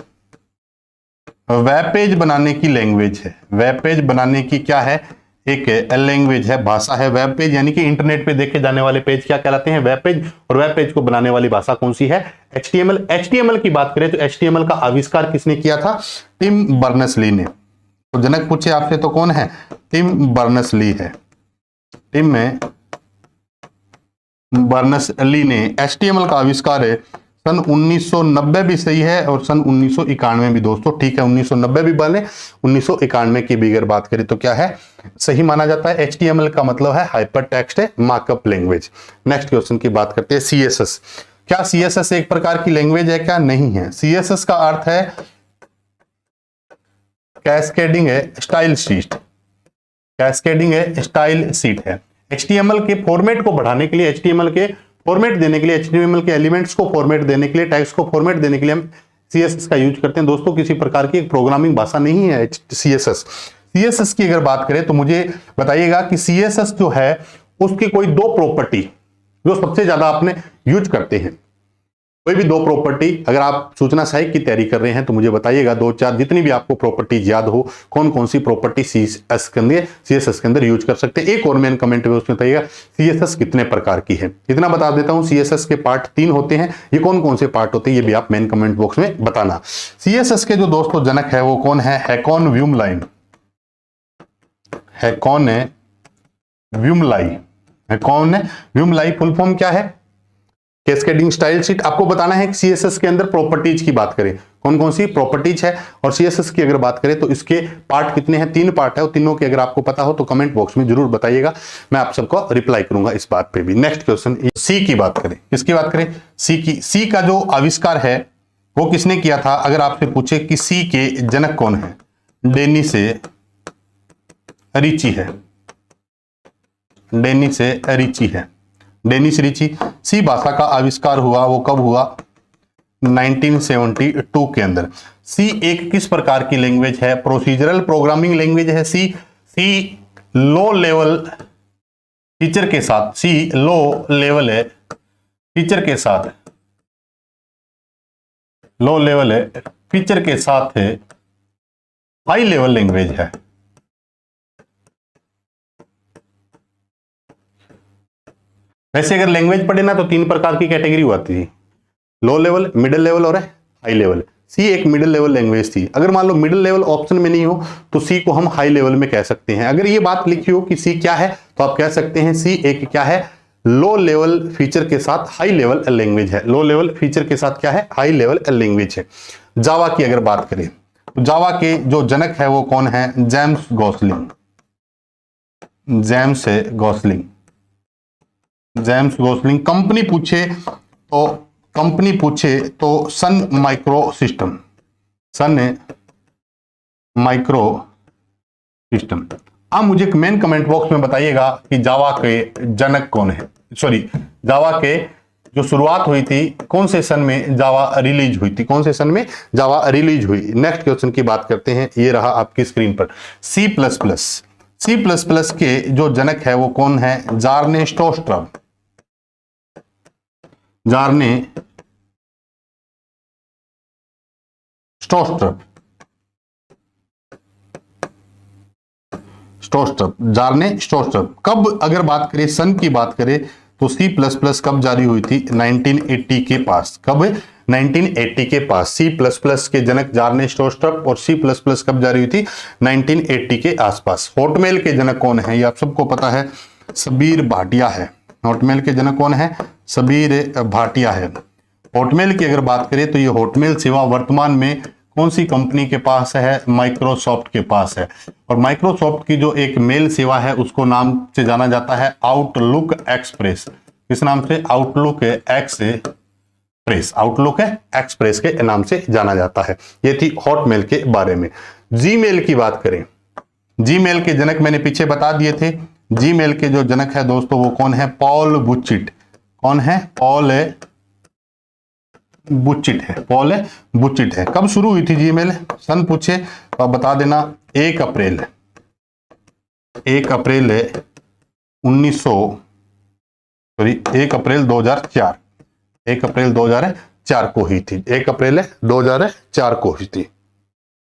वेब पेज बनाने की लैंग्वेज है। वेब पेज बनाने की क्या है? एक लैंग्वेज है, भाषा है। वेब पेज यानी कि इंटरनेट पे देखे जाने वाले पेज क्या कहलाते हैं? Web page. और वेब पेज को बनाने वाली भाषा कौन सी है? HTML। HTML की बात करें तो HTML का आविष्कार किसने किया था? टिम बर्नस ली ने। तो जनक पूछे आपसे तो कौन है? टिम बर्नस ली है। टिम में बर्नस ली ने HTML का आविष्कार है सन 1990 भी सही है और सन 1991 भी दोस्तों, ठीक है। 1990 भी बने, 1991 की भी अगर बात करें तो क्या है? सही माना जाता है। HTML का मतलब है hyper text markup language. Next question की बात करते हैं, CSS। क्या CSS एक प्रकार की लैंग्वेज है? क्या नहीं है। CSS का अर्थ है cascading style sheet, cascading style sheet है। HTML के फॉर्मेट को बढ़ाने के लिए, HTML के फॉर्मेट देने के लिए, HTML के एलिमेंट्स को फॉर्मेट देने के लिए, टैग्स को फॉर्मेट देने के लिए हम CSS का यूज करते हैं दोस्तों। किसी प्रकार की एक प्रोग्रामिंग भाषा नहीं है CSS। CSS की अगर बात करें तो मुझे बताइएगा कि CSS जो है उसकी कोई 2 प्रॉपर्टी जो सबसे ज्यादा आपने यूज करते हैं। कोई भी 2 प्रॉपर्टी, अगर आप सूचना सहायक की तैयारी कर रहे हैं तो मुझे बताइएगा 2-4 जितनी भी आपको प्रॉपर्टीज याद हो, कौन कौन सी प्रॉपर्टी CSS के अंदर यूज कर सकते हैं। एक और मैंने कमेंट में उसमें बताइएगा CSS कितने प्रकार की है। इतना बता देता हूं, CSS के पार्ट 3 होते हैं। ये कौन कौन से पार्ट होते हैं ये भी आप मैन कमेंट बॉक्स में बताना। CSS के जो दोस्तों जनक है वो कौन है? हैकॉन व्यूमलाइन, हैकॉन व्यूमलाई, हैकॉन व्यूमलाई। फुल फॉर्म क्या है? Cascading style sheet. आपको बताना है कि CSS के अंदर प्रॉपर्टीज की बात करें, कौन कौन सी प्रॉपर्टीज है। और CSS की अगर बात करें तो इसके पार्ट कितने हैं? 3 पार्ट है। और तीनों के अगर आपको पता हो तो कमेंट बॉक्स में जरूर बताइएगा, मैं आप सबको रिप्लाई करूंगा इस बात पे भी। नेक्स्ट क्वेश्चन, C की बात करें। किसकी बात करें? C की। C का जो आविष्कार है वो किसने किया था? अगर आपसे पूछे कि C के जनक कौन है? डेनिस रिची है, डेनिस रिची है, डेनिस रिची। सी भाषा का आविष्कार हुआ वो कब हुआ? 1972 के अंदर। सी एक किस प्रकार की लैंग्वेज है? प्रोसीजरल प्रोग्रामिंग लैंग्वेज है सी। सी लो लेवल फीचर के साथ, सी लो लेवल है फीचर के साथ, लो लेवल है फीचर के साथ है हाई लेवल लैंग्वेज है। वैसे अगर लैंग्वेज पढ़े ना तो 3 प्रकार की कैटेगरी हुआ थी, लो लेवल, मिडिल लेवल और हाई लेवल। सी एक मिडिल लेवल लैंग्वेज थी। अगर मान लो मिडिल लेवल ऑप्शन में नहीं हो तो सी को हम हाई लेवल में कह सकते हैं। अगर ये बात लिखी हो कि सी क्या है तो आप कह सकते हैं सी एक क्या है, लो लेवल फीचर के साथ हाई लेवल लैंग्वेज है। लो लेवल फीचर के साथ क्या है, हाई लेवल लैंग्वेज है। जावा की अगर बात करें तो जावा के जो जनक है वो कौन है, James Gosling. James Gosling, James Gosling. Company पूछे तो Sun micro system, Sun micro system. आप मुझे मेन कमेंट बॉक्स में बताइएगा कि जावा के जनक कौन है, सॉरी जावा के जो शुरुआत हुई थी कौन से सन में जावा रिलीज हुई थी, कौन से सन में जावा रिलीज हुई। नेक्स्ट क्वेश्चन की बात करते हैं, ये रहा आपकी स्क्रीन पर। C plus plus, C plus plus के जो जनक है वो कौन है, जार्ने स्टोस्ट्रम, जार्ने स्टोस्ट्रप, स्टोस्ट्रप, जार्ने स्टोस्ट्रप। कब अगर बात करें सन की बात करें तो सी प्लस प्लस कब जारी हुई थी, 1980 के पास। कब, 1980 के पास सी प्लस प्लस के जनक जार्ने स्टोस्ट्रप, और सी प्लस प्लस कब जारी हुई थी, 1980 के आसपास। हॉटमेल के जनक कौन है, ये आप सबको पता है, सबीर भाटिया है। हॉटमेल के जनक कौन है, सबीर भाटिया है। हॉटमेल की अगर बात करें तो ये हॉटमेल सेवा वर्तमान में कौन सी कंपनी के पास है, माइक्रोसॉफ्ट के पास है। और माइक्रोसॉफ्ट की जो एक मेल सेवा है उसको नाम से जाना जाता है आउटलुक एक्सप्रेस। किस नाम से, आउटलुक एक्सप्रेस, आउटलुक एक्सप्रेस के नाम से जाना जाता है। ये थी हॉटमेल के बारे में। जीमेल की बात करें, जीमेल के जनक मैंने पीछे बता दिए थे। जीमेल के जो जनक है दोस्तों वो कौन है, पॉल बुचिट। कौन है, पॉल बुचिट है, पॉल बुचिट है। कब शुरू हुई थी जीमेल, सन पूछे तो आप बता देना 1 अप्रैल 1 अप्रैल 2004, 1 अप्रैल 2004 को हुई थी, 1 अप्रैल 2004 को हुई थी।